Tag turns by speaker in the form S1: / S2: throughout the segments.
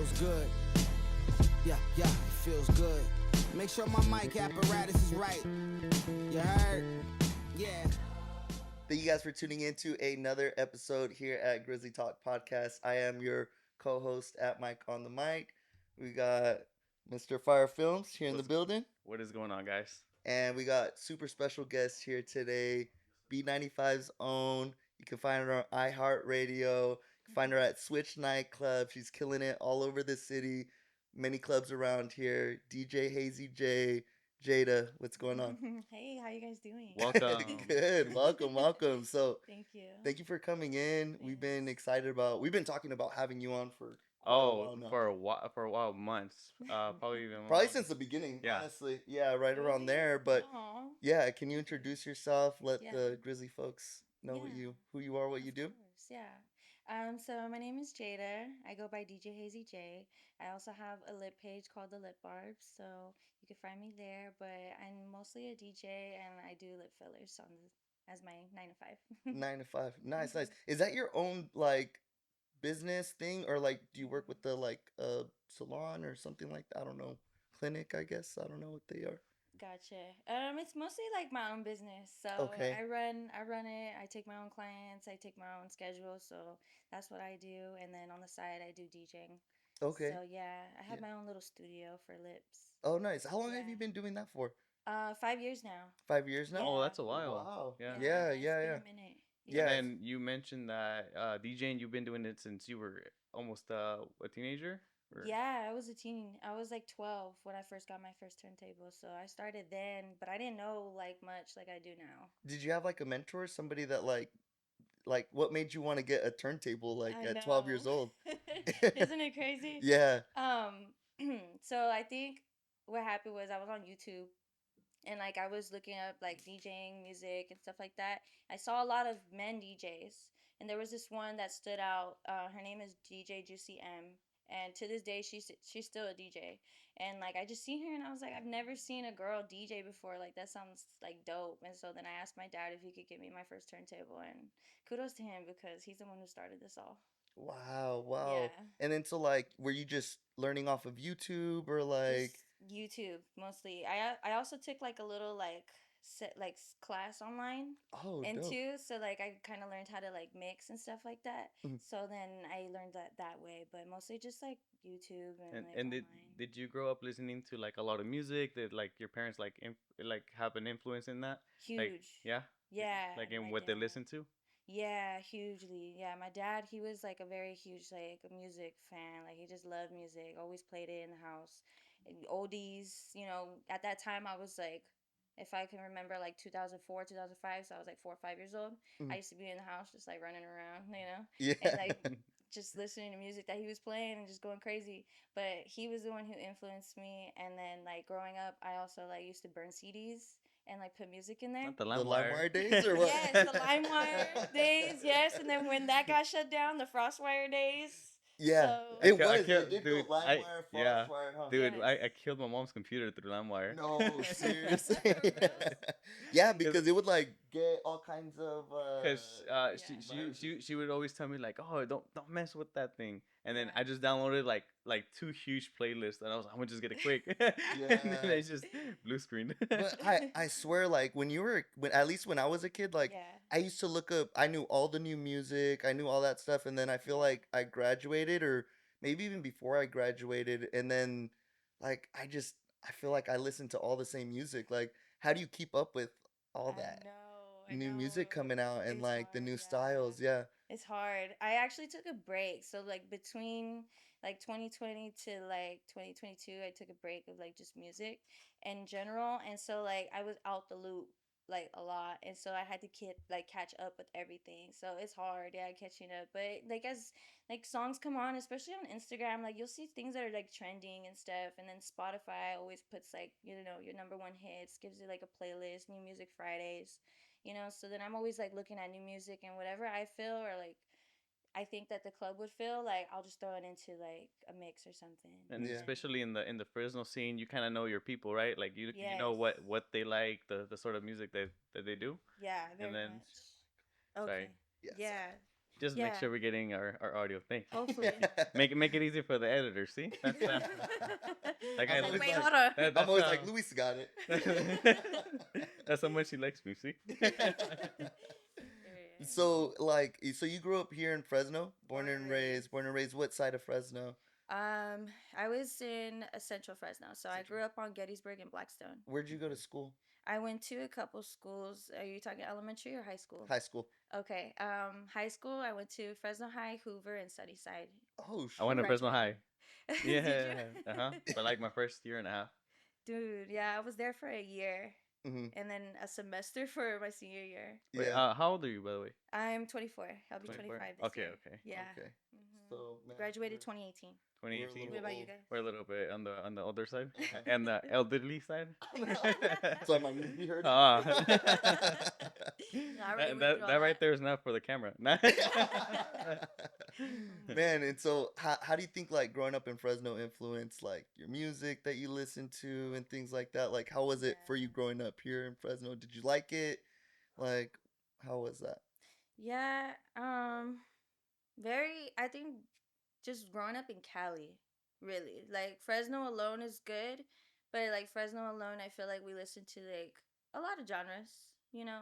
S1: feels good. Yeah, it feels good. Make sure my mic apparatus is right. You heard? Yeah.
S2: Thank you guys for tuning in to another episode here at Grizzly Talk Podcast. I am your co-host at Mike on the Mic. We got Mr. Fire Films here in the building.
S3: What is going on, guys?
S2: And we got super special guests here today. B95's own. You can find her on iHeartRadio. You can find her at Switch Nightclub. She's killing it all over the city. Many clubs around here. DJ HAZY J. Jada, what's going on?
S4: Hey, how you guys doing?
S3: Welcome.
S2: Good. Welcome. So
S4: Thank you
S2: for coming in.
S4: Thanks.
S2: We've been talking about having you on for
S3: for a while, months. Probably even
S2: probably since the beginning, honestly. Yeah, right around there. But
S4: Aww.
S2: yeah, can you introduce yourself? Let
S4: Yeah.
S2: the Grizzly folks know who you are, what you do.
S4: Of course, yeah. So my name is Jada. I go by DJ HAZY J. I also have a lip page called The Lip Barbs, so you can find me there. But I'm mostly a DJ and I do lip fillers as my 9 to 5.
S2: 9 to 5. Nice. Is that your own like business thing, or like do you work with the like salon or something like that? I don't know. Clinic, I guess. I don't know what they are.
S4: Gotcha. It's mostly like my own business. So
S2: Okay.
S4: I run it. I take my own clients. I take my own schedule. So that's what I do. And then on the side, I do DJing.
S2: Okay.
S4: So yeah, I have my own little studio for lips.
S2: Oh, nice. How long have
S4: Yeah.
S2: you been doing that for?
S4: 5 years now.
S2: 5 years now?
S3: Oh,
S4: Yeah.
S3: that's a while.
S2: Wow.
S3: Yeah.
S2: Yeah.
S4: It's been a minute.
S2: Yeah.
S3: And you mentioned that DJing, you've been doing it since you were almost a teenager? Or?
S4: Yeah, I was a teen. I was like 12 when I first got my first turntable. So I started then, but I didn't know like much like I do now.
S2: Did you have like a mentor, somebody that like what made you want to get a turntable like
S4: I
S2: at 12 years
S4: know.
S2: old?
S4: Isn't it crazy?
S2: Yeah.
S4: So I think what happened was I was on YouTube and like I was looking up like DJing music and stuff like that. I saw a lot of men DJs, and there was this one that stood out. Her name is DJ Juicy M, and to this day she's still a DJ. And like I just seen her and I was like, I've never seen a girl DJ before. Like that sounds like dope. And so then I asked my dad if he could get me my first turntable, and kudos to him because he's the one who started this all.
S2: Wow.
S4: Yeah.
S2: And then so like were you just learning off of YouTube or like
S4: Just YouTube mostly. I also took like a little like class online and
S2: dope.
S4: too, so like I kind of learned how to like mix and stuff like that.
S2: Mhm.
S4: So then I learned that way, but mostly just like YouTube and like
S3: And
S4: online.
S3: did you grow up listening to like a lot of music? Did like your parents like like have an influence in that?
S4: Huge.
S3: Like, yeah.
S4: Yeah.
S3: Like in
S4: my
S3: what they
S4: dad.
S3: listen to?
S4: Yeah, hugely. Yeah, my dad, he was like a very huge like music fan. Like he just loved music, always played it in the house. And oldies, at that time I was like, if I can remember, like 2004, 2005, so I was like 4 or 5 years old. I used to be in the house just like running around,
S2: Yeah.
S4: and like just listening to music that he was playing and just going crazy. But he was the one who influenced me. And then like growing up, I also like used to burn CDs and like put music in there.
S3: Not the
S2: The
S3: LimeWire.
S2: LimeWire days or what?
S4: Yes, the LimeWire days, yes. And then when that got shut down, the FrostWire days.
S2: Yeah.
S4: So,
S2: It
S3: I
S2: was.
S3: killed-
S2: It did
S3: dude,
S2: go LimeWire,
S3: yeah.
S2: Frostwire, huh?
S3: Dude,
S4: Yes.
S3: I killed my mom's computer through LimeWire.
S2: No, seriously.
S4: For real?
S2: Yeah, because it would like get all kinds of
S3: Because she would always tell me like, oh, don't mess with that thing. And then I just downloaded like 2 huge playlists, and I was like, I'm gonna just get it quick. And then it's just blue screen.
S2: But I swear, like when at least when I was a kid, like
S4: yeah.
S2: I used to look up. I knew all the new music. I knew all that stuff, and then I feel like I graduated, or maybe even before I graduated, and then like I feel like I listened to all the same music. Like, how do you keep up with all that
S4: I
S2: new
S4: know.
S2: music coming out and
S4: It's
S2: like the
S4: hard,
S2: new
S4: yeah.
S2: styles? Yeah.
S4: It's hard. I actually took a break. So like between like 2020 to like 2022, I took a break of like just music in general. And so like I was out the loop like a lot, and so I had to catch up with everything. So it's hard, yeah, catching up. But like as like songs come on, especially on Instagram, like you'll see things that are like trending and stuff, and then Spotify always puts like your number one hits, gives you like a playlist, new music Fridays. So then I'm always like looking at new music, and whatever I feel or like I think that the club would feel, like I'll just throw it into like a mix or something.
S3: And
S2: Yeah.
S3: especially in the Fresno scene, you kind of know your people, right? Like you know
S4: Yes.
S3: what they like, the sort of music that they do.
S4: Yeah, very
S3: And then
S4: much. Okay.
S2: Yes.
S4: Yeah.
S3: Just make sure we're getting our audio. Thanks.
S4: Hopefully.
S3: Make it easy for the editor. See, that's that guy.
S4: I was like, wait,
S2: like-
S4: hold on.
S2: I'm always like, Luis got it.
S3: That's how much he likes me. See.
S2: So like, so you grew up here in Fresno, born and raised. What side of Fresno?
S4: I was in Central Fresno, so I grew up on Gettysburg and Blackstone.
S2: Where'd you go to school?
S4: I went to a couple schools. Are you talking elementary or high school?
S2: High school.
S4: Okay. High school, I went to Fresno High, Hoover, and Sunnyside.
S2: Oh,
S3: I went to Fresno High.
S4: Did
S3: Yeah.
S4: you?
S3: For like my first year and a half.
S4: Dude, yeah, I was there for a year.
S2: Mhm.
S4: And then a semester for my senior year.
S3: Wait,
S2: Yeah.
S3: how old are you, by the way?
S4: I'm 24. I'll be
S3: 24?
S4: 25 this
S3: Okay,
S4: year.
S3: okay.
S4: Yeah.
S2: Okay.
S4: Mhm.
S2: So man,
S4: Graduated
S2: we're-
S4: 2018.
S3: 2018.
S4: What about you
S2: old.
S4: guys?
S3: We're a little bit on the older side and the elderly side.
S2: So am I gonna be heard?
S3: Ah.
S4: I already went
S3: that
S4: through all
S3: that right
S4: that.
S3: there is not for the camera.
S2: Man, and so how do you think like growing up in Fresno influenced like your music that you listen to and things like that? Like how was it for you growing up here in Fresno? Did you like it? Like how was that?
S4: Yeah, I think just growing up in Cali, really. Like Fresno alone is good, but like Fresno alone, I feel like we listen to like a lot of genres,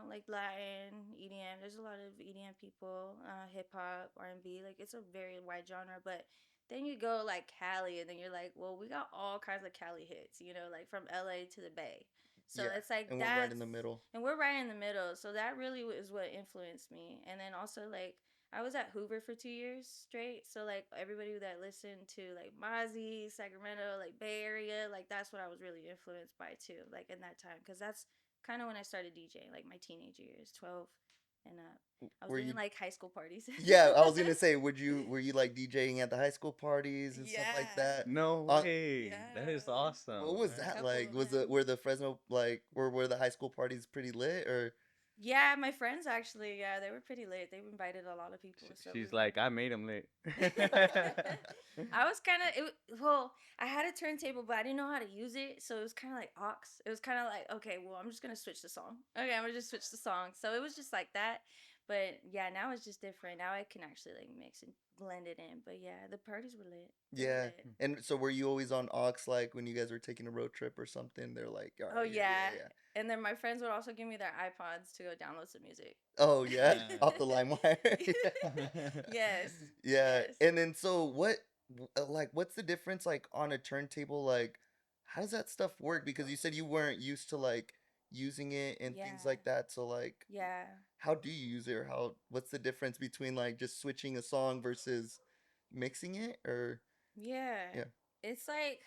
S4: like Latin, EDM. There's a lot of EDM people, hip hop, R&B. Like it's a very wide genre, but then you go like Cali and then you're like, well, we got all kinds of Cali hits, like from LA to the Bay. So
S2: Yeah,
S4: it's like
S2: and we're right in the middle.
S4: And we're right in the middle. So that really is what influenced me. And then also like I was at Hoover for 2 years straight. So like everybody that listened to like Mozzie, Sacramento, like Bay Area, like that's what I was really influenced by too, like in that time. Because that's kind of when I started DJing, like my teenage years, 12 and up. I was
S2: Were
S4: doing
S2: you-
S4: like high school parties.
S2: Yeah, I was gonna say, were you like DJing at the high school parties and stuff like
S4: Yeah.
S2: that?
S3: No
S2: Uh,
S3: way. That is
S4: Yeah.
S3: awesome.
S2: What was
S3: man.
S2: that
S4: Couple
S2: like?
S4: of
S2: Was
S4: them.
S2: it were the Fresno like were the high school parties pretty lit or?
S4: Yeah, my friends actually, yeah, they were pretty late. They invited a lot of people. So
S3: She's
S4: we-
S3: like, I made him lit.
S4: I was kind of I had a turntable, but I didn't know how to use it, so it was kind of like aux. It was kind of like, okay, well, I'm just gonna switch the song. Okay, I'm gonna just switch the song. So it was just like that. But yeah, now it's just different. Now I can actually like mix and blend it in. But yeah, the parties were lit. They were
S2: Yeah.
S4: lit.
S2: And so were you always on aux like when you guys were taking a road trip or something? They're like, all
S4: Oh
S2: right,
S4: yeah. And then my friends would also give me their iPods to go download some music.
S2: Oh yeah,
S3: Yeah.
S2: off the LimeWire.
S4: Yes.
S2: Yeah.
S4: Yes.
S2: And then so like what's the difference like on a turntable? Like how does that stuff work? Because you said you weren't used to like using it and things
S4: Yeah.
S2: like that. So like
S4: Yeah.
S2: how do you use it or what's the difference between like just switching a song versus mixing it or
S4: Yeah.
S2: Yeah.
S4: It's like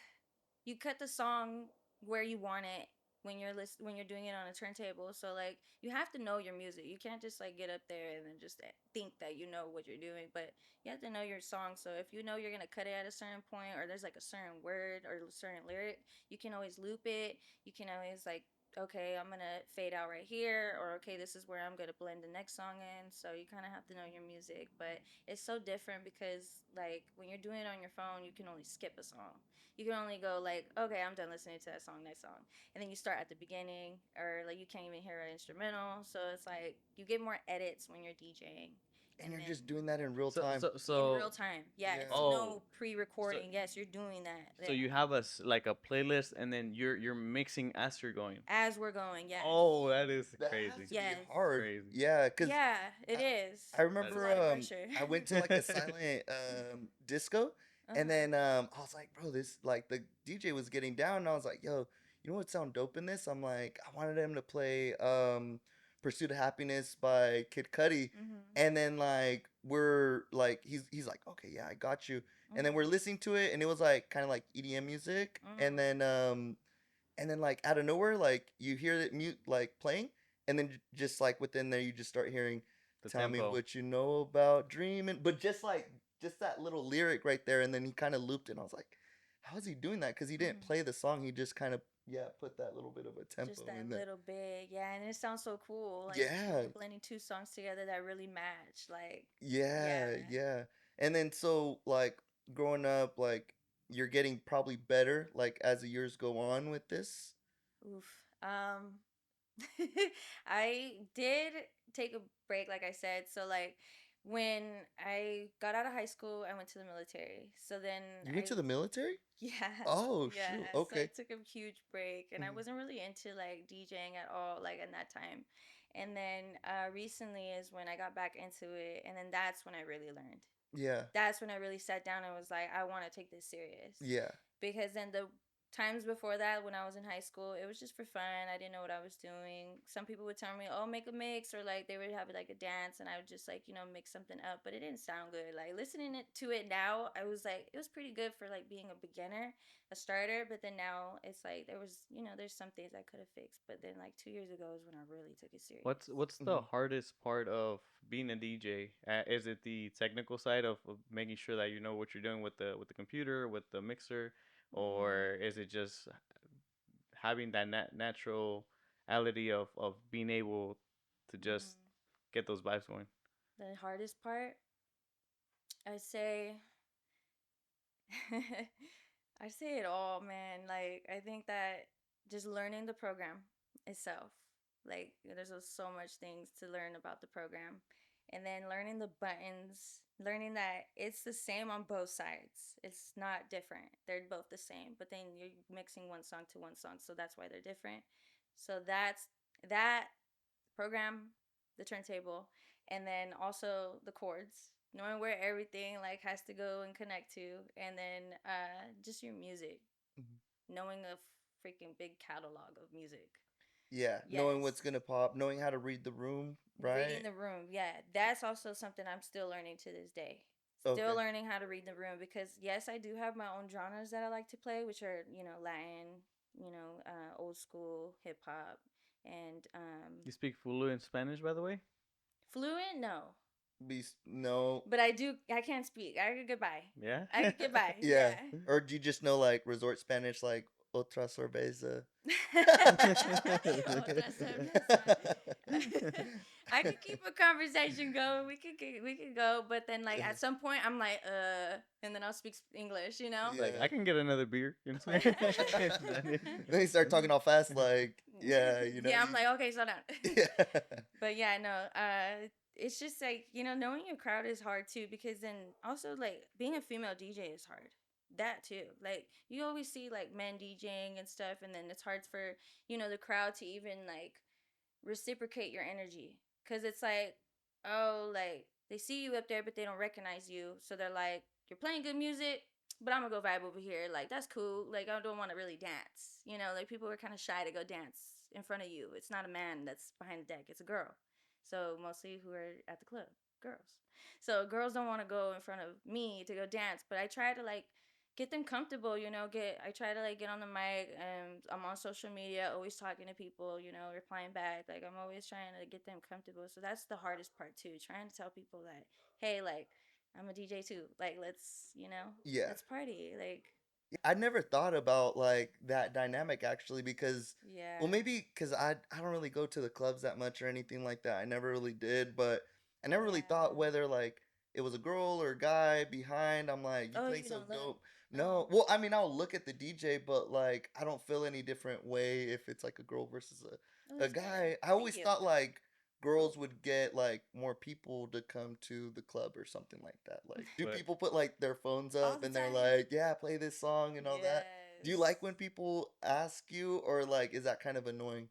S4: you cut the song where you want it when you're doing it on a turntable. So like you have to know your music. You can't just like get up there and then just think that you know what you're doing, but you have to know your song. So if you know you're going to cut it at a certain point or there's like a certain word or a certain lyric, you can always loop it. You can always like, okay, I'm going to fade out right here, or okay, this is where I'm going to blend the next song in. So you kind of have to know your music, but it's so different because like when you're doing it on your phone, you can only skip a song. You can only go like, okay, I'm done listening to that song, next song. And then you start at the beginning, or like you can't even hear an instrumental. So it's like you get more edits when you're DJing.
S2: and you're
S4: then-
S2: just doing that in real
S3: So,
S2: time.
S3: so
S4: in real time. Yeah,
S2: Yeah.
S4: it's
S3: Oh.
S4: no pre-recording. Yes, you're doing that.
S3: So you have like a playlist, and then you're mixing as you're going.
S4: as we're going. Yes.
S3: Oh, that is
S2: That
S3: crazy.
S2: has to
S4: Yes.
S2: be hard.
S3: Crazy.
S2: Yeah, cuz
S4: Yeah, it is.
S2: I remember
S4: That's a lot of pressure.
S2: I went to like a silent disco
S4: Uh-huh.
S2: and then I was like, bro, this like the DJ was getting down and I was like, yo, you know what sound dope in this? I'm like, I wanted him to play Pursuit of Happiness by Kid Cudi.
S4: Mhm.
S2: And then like we're like he's like, okay, yeah, I got you. And then
S4: Mhm.
S2: we're listening to it and it was like kind of like EDM music.
S4: Mhm.
S2: And then like out of nowhere, like you hear it mute like playing, and then just like within there you just start hearing
S3: The
S2: tell me
S3: tempo.
S2: what you know about dreaming. But just that little lyric right there, and then he kind of looped it. And I was like, how is he doing that? Because he didn't
S4: Mhm.
S2: play the song. He just kind of put that little bit of a tempo
S4: Just that
S2: in there.
S4: little bit, yeah, and it sounds so cool. Like
S2: Yeah.
S4: you're blending two songs together that really match. Like,
S2: Yeah,
S4: Yeah.
S2: yeah. And then so like growing up, like you're getting probably better like as the years go on with this.
S4: oof. I did take a break, like I said. So like When I got out of high school, I went to the military. So then
S2: You went to the military?
S4: yeah,
S2: Oh,
S4: yeah.
S2: shoot.
S4: So I
S2: Okay.
S4: took a huge break, and I
S2: Mhm.
S4: wasn't really into like DJing at all, like in that time. And then recently is when I got back into it, and then that's when I really learned.
S2: Yeah.
S4: That's when I really sat down and was like, I want to take this serious.
S2: Yeah.
S4: Because then the times before that, when I was in high school, it was just for fun. I didn't know what I was doing. Some people would tell me, "Oh, make a mix," or like they would have like a dance, and I would just like mix something up. But it didn't sound good. Like listening to it now, I was like, it was pretty good for like being a beginner, a starter. But then now it's like there was there's some things I could have fixed. But then like 2 years ago is when I really took it serious.
S3: What's the
S2: Mhm.
S3: hardest part of being a DJ? Is it the technical side of making sure that you know what you're doing with the computer, with the mixer,
S4: Mm-hmm.
S3: or is it just having that naturality of being able to just
S4: Mm-hmm.
S3: get those vibes going?
S4: The hardest part, I say, I say it all, man. Like I think that just learning the program itself, like there's so much things to learn about the program, and then learning the buttons, learning that it's the same on both sides. It's not different. They're both the same, but then you're mixing one song to one song, so that's why they're different. So that's that program, the turntable, and then also the chords, knowing where everything like has to go and connect to, and then just your music,
S2: Mhm.
S4: knowing a freaking big catalog of music.
S2: Yeah. Knowing what's
S4: Yes.
S2: gonna pop, knowing how to read the room,
S4: Reading
S2: right?
S4: the room, yeah, that's also something I'm still learning to this day. Still
S2: Okay.
S4: learning how to read the room because yes, I do have my own genres that I like to play, which are Latin, old school hip hop, and
S3: You speak fluent Spanish, by the way?
S4: fluent. No,
S2: No.
S4: but I do. I can't speak. I could goodbye.
S3: Yeah.
S4: I could goodbye.
S2: Yeah.
S4: Yeah.
S2: Or do you just know like resort Spanish like otra cerveza?
S4: Otra cerveza. I could keep a conversation going. We could go, but then like at some point I'm like and then I'll speak English.
S3: Like
S2: Yeah.
S3: I can get another beer. You know?
S2: Then you start talking all fast, like, yeah,
S4: Yeah, I'm like okay, slow down.
S2: yeah.
S4: But yeah, no, it's just like knowing your crowd is hard too because then also like being a female DJ is hard. That too, like you always see like men DJing and stuff, and then it's hard for the crowd to even like reciprocate your energy because it's like, oh, like they see you up there but they don't recognize you, so they're like, you're playing good music, but I'm gonna go vibe over here. Like that's cool. Like I don't want to really dance. Like people are kind of shy to go dance in front of you. It's not a man that's behind the deck. It's a girl. So mostly who are at the club, girls. So girls don't want to go in front of me to go dance, but I try to like get them comfortable, I try to like get on the mic and I'm on social media always talking to people, replying back, like I'm always trying to get them comfortable. So that's the hardest part too, trying to tell people that, hey, like I'm a DJ too, like let's
S2: Yeah.
S4: let's party, like
S2: I never thought about like that dynamic actually because
S4: yeah.
S2: well maybe because I don't really go to the clubs that much or anything like that. I never really did, but I never really
S4: Yeah.
S2: thought whether like it was a girl or a guy behind. I'm like, you
S4: Oh,
S2: play
S4: you
S2: so
S4: don't look.
S2: dope. No,
S4: Oh.
S2: well, I mean, I'll look at the DJ, but like I don't feel any different way if it's like a girl versus
S4: Oh,
S2: a
S4: that's good.
S2: guy. I
S4: Thank
S2: always
S4: you.
S2: thought like girls would get like more people to come to the club or something like that. Like, do
S3: But
S2: people put like their phones
S4: All
S2: up
S4: the
S2: and they're
S4: time.
S2: like, yeah, play this song and all that? Do you like
S4: Yes.
S2: when people ask you, or like is that kind of annoying?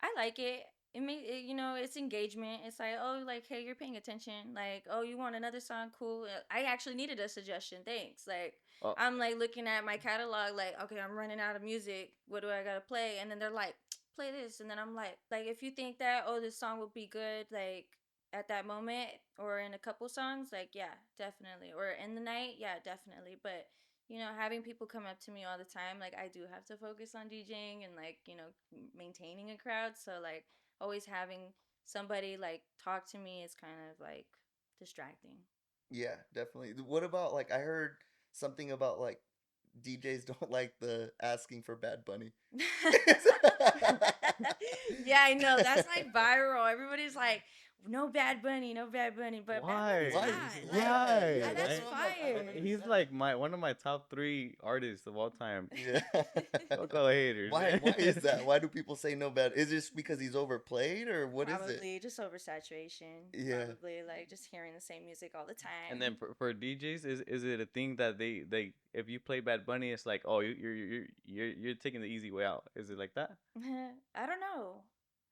S4: I like it. It may, it, it's engagement. It's like, oh, like, hey, you're paying attention. Like, oh, you want another song? Cool. I actually needed a suggestion. Thanks. Like,
S3: oh,
S4: I'm like looking at my catalog, like, okay, I'm running out of music. What do I gotta play? And then they're like, play this. And then I'm like, if you think that, oh, this song would be good, like, at that moment or in a couple songs, like, yeah, definitely. Or in the night, yeah, definitely. But having people come up to me all the time, like I do have to focus on DJing and like, maintaining a crowd. So like always having somebody like talk to me is kind of like distracting.
S2: Yeah, definitely. What about like I heard something about like DJs don't like the asking for Bad Bunny.
S4: Yeah, I know. That's like viral. Everybody's like, no Bad Bunny, no Bad Bunny, but
S3: Why?
S4: Bad Bunny's
S2: Why?
S4: hot.
S3: Why?
S4: Like, that's
S2: I don't
S4: fire.
S3: He's like one of my top 3 artists of all time.
S2: Yeah.
S3: Fuck all haters.
S2: Why is that? Why do people say no bad? Is it just because he's overplayed or what is it?
S4: Probably just oversaturation.
S2: Yeah.
S4: Probably like just hearing the same music all the time.
S3: And then for DJs, is it a thing that they if you play Bad Bunny, it's like, oh, you're taking the easy way out? Is it like that?
S4: I don't know.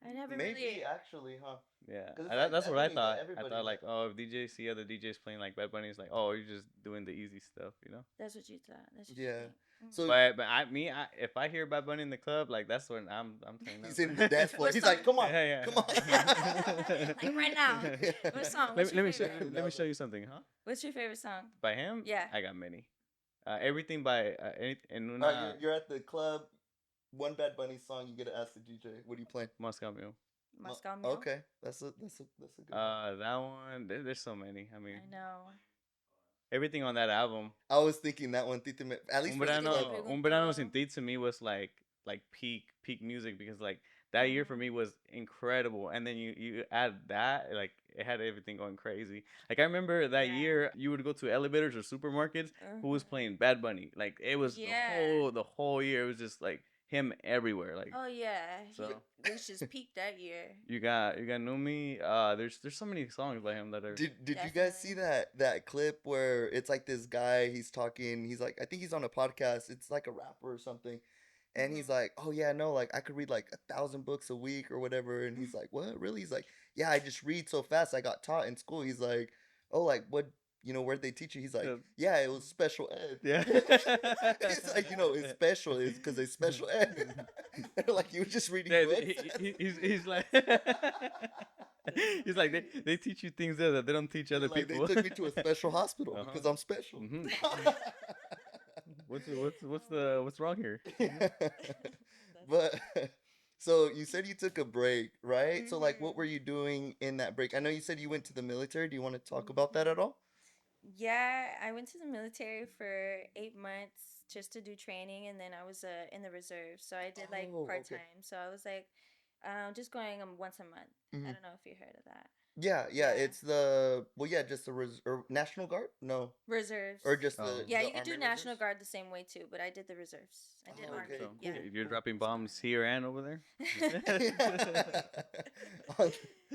S4: I never
S2: Maybe
S4: really.
S2: actually, huh?
S3: Yeah,
S2: 'Cause it's like
S3: that's what I
S2: Bad Bunny, but
S3: thought. I
S2: everybody
S3: thought like,
S2: does.
S3: oh, if DJs see other DJs playing like Bad Bunny, it's like, oh, you're just doing the easy stuff, you know?
S4: That's what you thought. That's what you
S2: Yeah.
S4: think. Mm.
S2: So
S3: But if I hear Bad Bunny in the club, like that's when I'm turning up.
S2: he's in the dance floor.
S4: What
S2: He's
S4: song?
S2: like, come on,
S3: Yeah, yeah.
S2: come on.
S4: Like right now. What song? What's your favorite?
S3: Let me show you something, huh?
S4: What's your favorite song?
S3: By him?
S4: Yeah.
S3: I got many. Everything by en
S2: All
S3: una
S2: right, you're at the club. One Bad Bunny song, you get to ask the DJ. What are you playing?
S3: Moscow Mule.
S4: Moscow Mule.
S2: Okay, that's a good one.
S3: That one. There's so many. I mean,
S4: I know.
S3: everything on that album.
S2: I was thinking that one, at least
S3: Un
S2: for the
S3: verano,
S2: club.
S3: Un verano sin ti to me was like peak music because like that year for me was incredible, and then you add that, like it had everything going crazy. Like I remember that
S4: Yeah.
S3: year you would go to elevators or supermarkets, who was playing Bad Bunny? Like it was
S4: Yeah.
S3: the whole year. It was just like him everywhere. Like
S4: Oh yeah.
S3: So-
S4: This just peaked that year.
S3: you got Numi. There's so many songs by him that are.
S2: Did you guys see that clip where it's like this guy, he's talking, he's like, I think he's on a podcast, it's like a rapper or something, and he's like, oh yeah, no, like I could read like 1,000 books a week or whatever, and he's like, what, really? He's like, yeah, I just read so fast, I got taught in school. He's like, oh, like what, where'd they teach you? He's like, yeah, it was special ed.
S3: Yeah.
S2: It's like, it's special, it's because it's special ed. Like you were just reading books.
S3: He's like he's like they teach you things there that they don't teach other
S2: Like,
S3: people.
S2: they took me to a special hospital
S3: Uh-huh.
S2: because I'm special.
S3: Mhm. What's wrong here?
S2: But so you said you took a break, right? So like, what were you doing in that break? I know you said you went to the military. Do you want to talk about that at all?
S4: Yeah, I went to the military for 8 months just to do training, and then I was in the reserve. So I did like
S2: Oh, okay.
S4: part time. So I was like, just going once a month. I
S2: Mhm.
S4: don't know if you heard of that.
S2: Yeah,
S4: Yeah.
S2: it's just the or National Guard? No,
S4: Reserves.
S2: or just
S3: Oh.
S2: the
S4: Yeah,
S2: the
S4: you could do
S2: Army
S4: National
S2: Reserves?
S4: Guard the same way too, but I did the reserves. I did
S2: Oh,
S4: Army.
S2: okay,
S3: So,
S2: cool.
S4: Yeah.
S3: if you're
S2: cool.
S3: dropping bombs here and over there.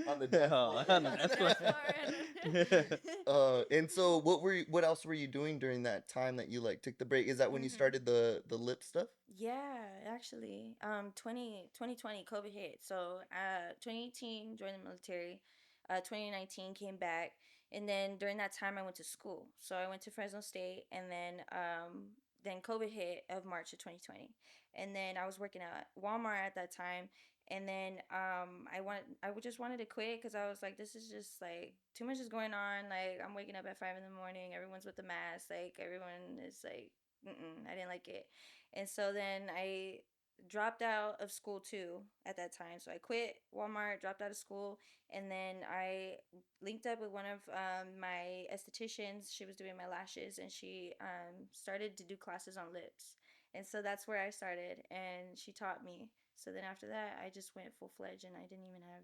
S2: on the death
S3: Oh,
S2: floor.
S3: on the death floor.
S2: And so what else were you doing during that time that you like took the break? Is that when you
S4: Mhm.
S2: started the lip stuff?
S4: Yeah, actually, 2020 COVID hit. So, 2018 joined the military. 2019 came back, and then during that time I went to school. So I went to Fresno State, and then COVID hit of March of 2020, and then I was working at Walmart at that time, and then just wanted to quit because I was like, this is just like too much is going on. Like I'm waking up at 5 in the morning, everyone's with the mask, like everyone is like, I didn't like it. And so then I dropped out of school too at that time. So I quit Walmart, dropped out of school, and then I linked up with one of my estheticians. She was doing my lashes, and she started to do classes on lips. And so that's where I started, and she taught me. So then after that, I just went full fledged, and I didn't even have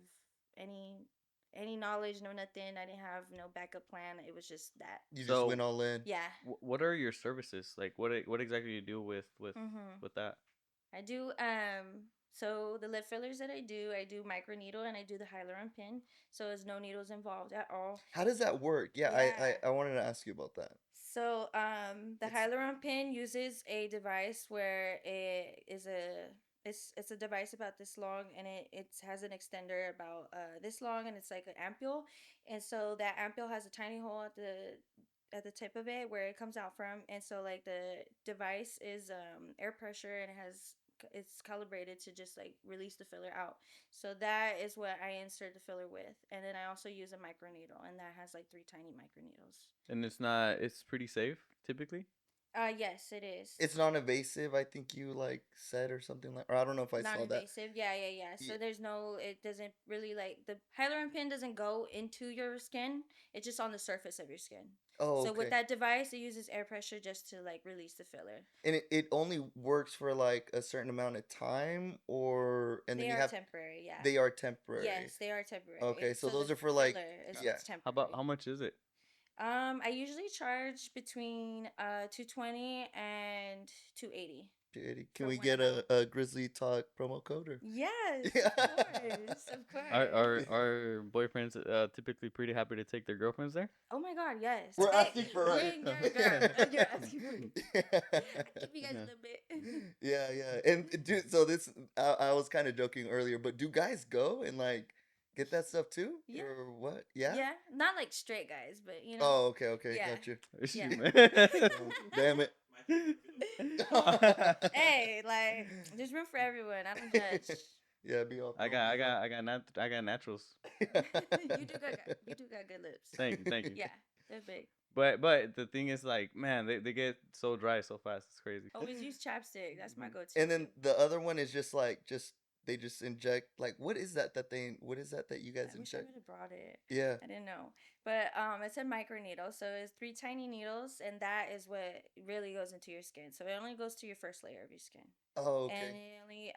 S4: any knowledge, no nothing. I didn't have no backup plan. It was just that.
S2: You just
S3: So-
S2: went all in.
S4: Yeah.
S3: What are your services like? What exactly do you do with
S4: Mhm.
S3: that?
S4: I do so the lip fillers that I do microneedle, and I do the hyaluron pin. So there's no needles involved at all.
S2: How does that work? Yeah,
S4: Yeah.
S2: I wanted to ask you about that.
S4: So the
S2: It's-
S4: hyaluron pin uses a device where it's a device about this long, and it has an extender about this long, and it's like an ampule. And so that ampule has a tiny hole at the tip of it where it comes out from. And so like the device is air pressure, and it's calibrated to just like release the filler out. So that is what I insert the filler with. And then I also use a microneedle, and that has like 3 tiny microneedles.
S3: And it's pretty safe typically.
S4: Yes, it is.
S2: It's non-invasive, I think you like said, or something like, or I don't know if I saw that.
S4: Non-invasive. Yeah. So
S2: Yeah.
S4: there's it doesn't really like the hyaluron pin doesn't go into your skin. It's just on the surface of your skin.
S2: Oh,
S4: So with
S2: okay.
S4: that device, it uses air pressure just to like release the filler.
S2: And it only works for like a certain amount of time, or and then
S4: They
S2: you
S4: are
S2: have
S4: temporary, yeah.
S2: they are temporary.
S4: Yes, they are temporary.
S2: Okay, so
S4: So the
S2: those are for like
S4: filler is
S2: yeah.
S4: it's
S3: How about
S4: temporary.
S3: how much is it?
S4: I usually charge between 220 and 280
S2: Dude, can
S4: for
S2: we
S4: one
S2: get
S4: amount.
S2: a Grizzly Talk promo code or?
S4: Yes,
S2: Yeah.
S4: of course, of
S3: Are
S4: course.
S3: are are boyfriends typically pretty happy to take their girlfriends there?
S4: Oh my God, yes.
S2: We're
S4: Hey,
S2: asking for it.
S4: bring your girl. You're asking for it. I'll give you guys a little bit.
S2: Yeah, yeah. And dude, so this I was kind of joking earlier, but do guys go and like get that stuff too,
S4: Yeah.
S2: or what? Yeah.
S4: Yeah, not like straight guys, but you know.
S2: Oh, okay, okay,
S4: Yeah.
S2: got you.
S4: Yeah.
S2: Oh, damn it.
S4: Hey, like, there's room for everyone. I don't judge.
S2: Yeah, be all.
S3: I got naturals.
S4: You do got good lips.
S3: Thank you, thank you.
S4: Yeah, they're big.
S3: But the thing is, like, man, they get so dry so fast. It's crazy.
S4: Always use chapstick. That's my go-to.
S2: And then the other one is just like they just inject like what is that that you guys
S4: I wish I
S2: inject?
S4: would have brought it.
S2: Yeah.
S4: I didn't know, but it's a micro needle, so it's 3 tiny needles, and that is what really goes into your skin. So it only goes to your first layer of your skin,
S2: Oh,
S4: and
S2: okay.
S4: it only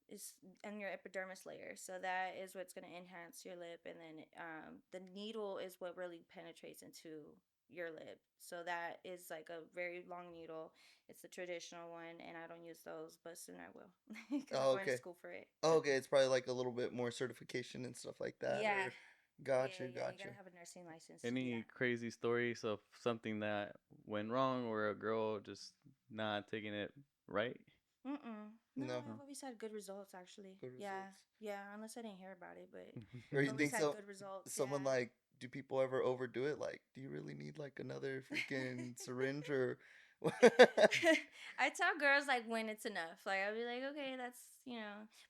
S4: is in your epidermis layer. So that is what's going to enhance your lip, and then the needle is what really penetrates into your lip. So that is like a very long needle. It's the traditional one, and I don't use those, but soon I will because I'm
S2: Oh,
S4: going to
S2: okay.
S4: school for it.
S2: Oh, okay, it's probably like a little bit more certification and stuff like that.
S4: Yeah.
S2: Or... Gotcha,
S4: Yeah, you
S2: gotcha.
S4: gotta have a nursing license. to do
S3: Any
S4: that.
S3: crazy stories of something that went wrong or a girl just not taking it right?
S4: No,
S2: No.
S4: I've always had good results actually.
S2: Good
S4: Yeah,
S2: results.
S4: yeah. Unless I didn't hear about it, but
S2: Or
S4: I've
S2: you
S4: always
S2: think
S4: had
S2: so?
S4: good results.
S2: Someone
S4: Yeah.
S2: like, do people ever overdo it? Like, do you really need like another freaking syringe or?
S4: I tell girls like when it's enough. Like I'll be like, okay, that's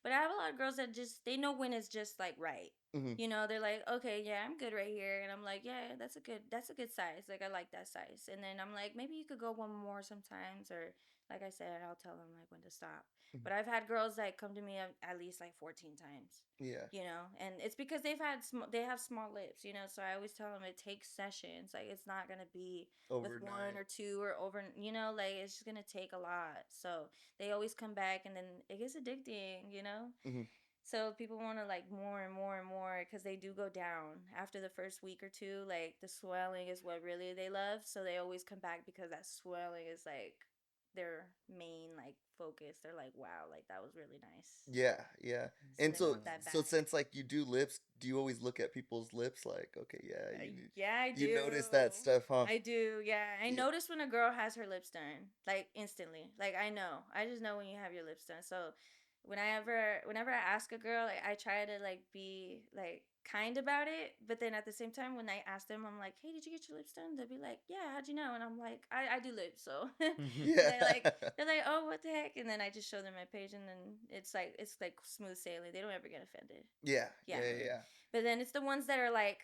S4: But I have a lot of girls that just they know when it's just like right.
S2: Mhm.
S4: They're like, okay, yeah, I'm good right here, and I'm like, yeah, that's a good size. Like I like that size, and then I'm like, maybe you could go one more sometimes, or like I said, I'll tell them like when to stop.
S2: Mhm.
S4: But I've had girls like come to me at least like 14 times.
S2: Yeah.
S4: And it's because they have small lips. So I always tell them it takes sessions. Like it's not gonna be with one
S2: Overnight.
S4: or two or over. Like it's just gonna take a lot. So they always come back, and then it gets addicting.
S2: Mhm.
S4: So people want to like more and more and more because they do go down after the first week or two. Like the swelling is what really they love. So they always come back because that swelling is like their main like focus. They're like, wow, like that was really nice.
S2: Yeah, yeah.
S4: So
S2: And
S4: they
S2: so,
S4: want that
S2: so
S4: back.
S2: since like you do lips, do you always look at people's lips like, okay, yeah,
S4: Yeah, I do.
S2: you notice that stuff, huh?
S4: I do. Yeah, I
S2: Yeah.
S4: notice when a girl has her lips done, like instantly. Like I know. I just know when you have your lips done. So whenever I ask a girl, like I try to like be like kind about it, but then at the same time when I ask them, I'm like, "Hey, did you get your lips done?" They'll be like, "Yeah, how'd you know?" And I'm like, "I do lips." So
S2: Yeah.
S4: they're like, "Oh, what the heck?" And then I just show them my page, and then it's like smooth sailing. They don't ever get offended.
S2: Yeah,
S4: Yeah.
S2: yeah, yeah.
S4: But then it's the ones that are like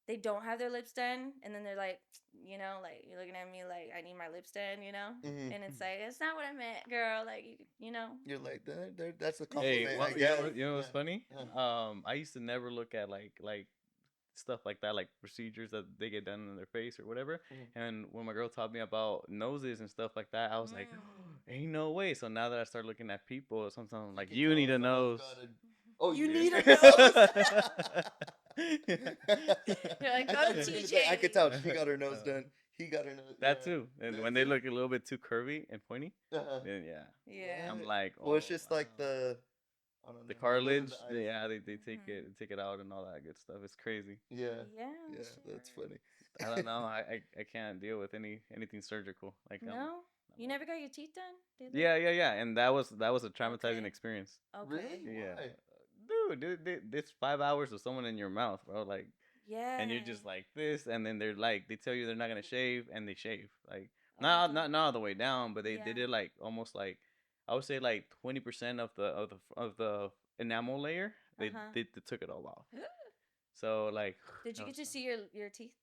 S4: they don't have their lips done, and then they're like, like you're looking at me like I need my lips done.
S2: Mhm.
S4: And it's like it's not what I meant, girl. Like you.
S2: You're like, that's a
S3: Hey,
S2: compliment,
S3: well,
S2: I guess.
S3: you know what's funny?
S2: Uh.
S3: I used to never look at like stuff like that, like procedures that they get done in their face or whatever.
S2: Mhm.
S3: And when my girl taught me about noses and stuff like that, I was like, ain't no way. So now that I start looking at people, sometimes I'm like,
S2: can
S3: you
S2: tell
S3: need a
S2: someone's
S3: nose.
S2: got a- Oh,
S4: You
S2: do?
S4: need a nose.
S3: You're
S4: You're like, go to TJ.
S2: I could tell she got her nose done. He got her nose.
S3: That
S2: yeah.
S3: too. And
S2: That
S3: when they
S2: too.
S3: look a little bit too curvy and pointy,
S2: Uh-huh.
S3: then yeah.
S4: Yeah.
S3: I'm
S2: What?
S3: like,
S2: Well, it's
S3: oh,
S2: just like
S3: wow.
S2: I don't know,
S3: The
S2: the lid of
S3: cartilage,
S2: the eyes.
S3: yeah, they take it out and all that good stuff. It's crazy.
S2: Yeah,
S4: Yeah.
S2: yeah,
S4: Sure.
S2: that's funny.
S3: I don't know. I can't deal with anything surgical. Like
S4: No, you
S3: I'm
S4: never got your teeth done. Did they?
S3: yeah. And that was a traumatizing
S4: Okay.
S3: experience.
S4: Okay.
S2: Really?
S3: Yeah,
S2: Why?
S3: dude, it's 5 hours of someone in your mouth, bro. Like,
S4: Yeah.
S3: and you're just like this, and then they're like, they tell you they're not gonna shave, and they shave. Like,
S4: Oh,
S3: not all the way down, but they
S4: Yeah.
S3: did like almost like, I would say like 20% of the enamel layer.
S4: Uh-huh.
S3: They took it all off. So like,
S4: Did you
S3: that
S4: get
S3: was
S4: to see your teeth?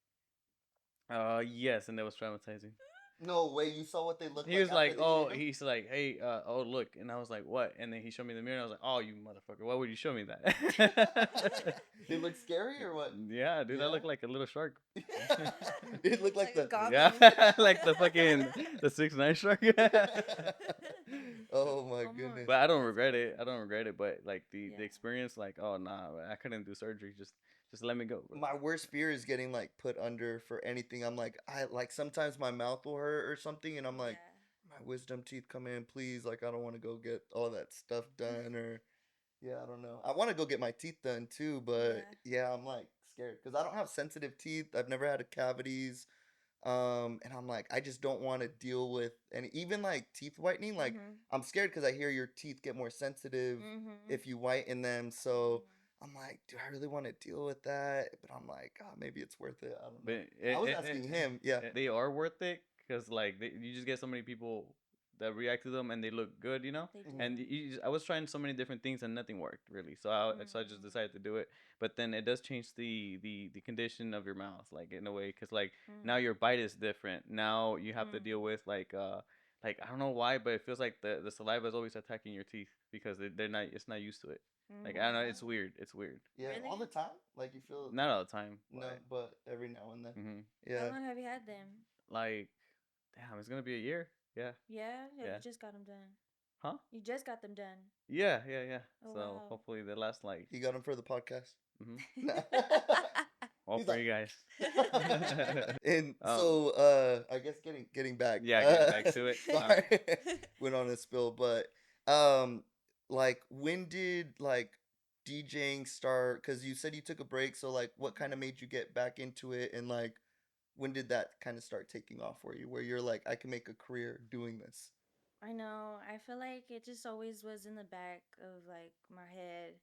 S3: yes, and that was traumatizing.
S2: No way, you saw what they looked
S3: He
S2: like
S3: was
S2: after
S3: like,
S2: they
S3: oh,
S2: shaved 'em?
S3: he's like, hey, oh, look. And I was like, what? And then he showed me the mirror, and I was like, oh, you motherfucker. Why would you show me that?
S2: They look scary or what?
S3: Yeah, dude, I
S2: Yeah?
S3: look like a little shark.
S2: It looked like
S4: Like a
S2: the
S4: goblin.
S3: Yeah, like the fucking the 6ix9ine shark.
S2: Oh my
S4: Come on.
S2: goodness.
S3: But I don't
S4: That's
S3: regret it.
S4: crazy.
S3: I don't regret it. But like the
S4: Yeah.
S3: experience, like, oh nah, I couldn't do surgery. Just let me go, bro.
S2: My worst fear is getting like put under for anything. I'm like, I like sometimes my mouth will hurt or something, and I'm like,
S4: Yeah.
S2: my wisdom teeth come in, please. Like, I don't want to go get all that stuff done, or yeah, I don't know. I want to go get my teeth done too, but yeah, I'm like scared because I don't have sensitive teeth. I've never had cavities. And I'm like, I just don't want to deal with, and even like teeth whitening, like
S4: Mhm.
S2: I'm scared because I hear your teeth get more sensitive
S4: Mhm.
S2: if you whiten them. So
S4: Mhm.
S2: I'm like, do I really want to deal with that? But I'm like, God, maybe it's worth it. I don't know.
S3: But
S2: I was asking him, yeah.
S3: they are worth it because like you just get so many people that react to them and they look good, you know.
S4: They
S2: Mhm.
S4: do.
S3: And I was trying so many different things and nothing worked really. So I just
S4: Mhm.
S3: decided to do it. But then it does change the condition of your mouth, like in a way, because like now
S4: Mhm.
S3: your bite is different. Now you have to
S4: Mhm.
S3: deal with like I don't know why, but it feels like the saliva is always attacking your teeth because they're not it's not used to it. Like I don't know,
S4: Mhm.
S3: it's weird. It's weird.
S2: Yeah, all
S4: Really?
S2: the time? Like you feel
S3: Not all the time,
S2: no, but every now and then.
S3: hmm
S4: How
S2: Yeah.
S4: long have you had them?
S3: like damn, it's gonna be a year. Yeah,
S4: Yeah. Have
S3: yeah.
S4: you just got them done?
S3: Huh?
S4: You just got them done.
S3: Yeah.
S4: Oh
S3: So
S4: wow.
S3: hopefully they last like.
S2: You got him for the podcast?
S3: hmm
S2: No.
S3: All
S2: He's
S3: for
S2: like
S3: you guys.
S2: and
S3: um,
S2: so I guess getting back
S3: yeah, getting back to it.
S2: sorry went on a spill, but um like when did like DJing start? Because you said you took a break, so like what kind of made you get back into it, and like when did that kind of start taking off for you where you're like, I can make a career doing this?
S4: I know. I feel like it just always was in the back of like my head.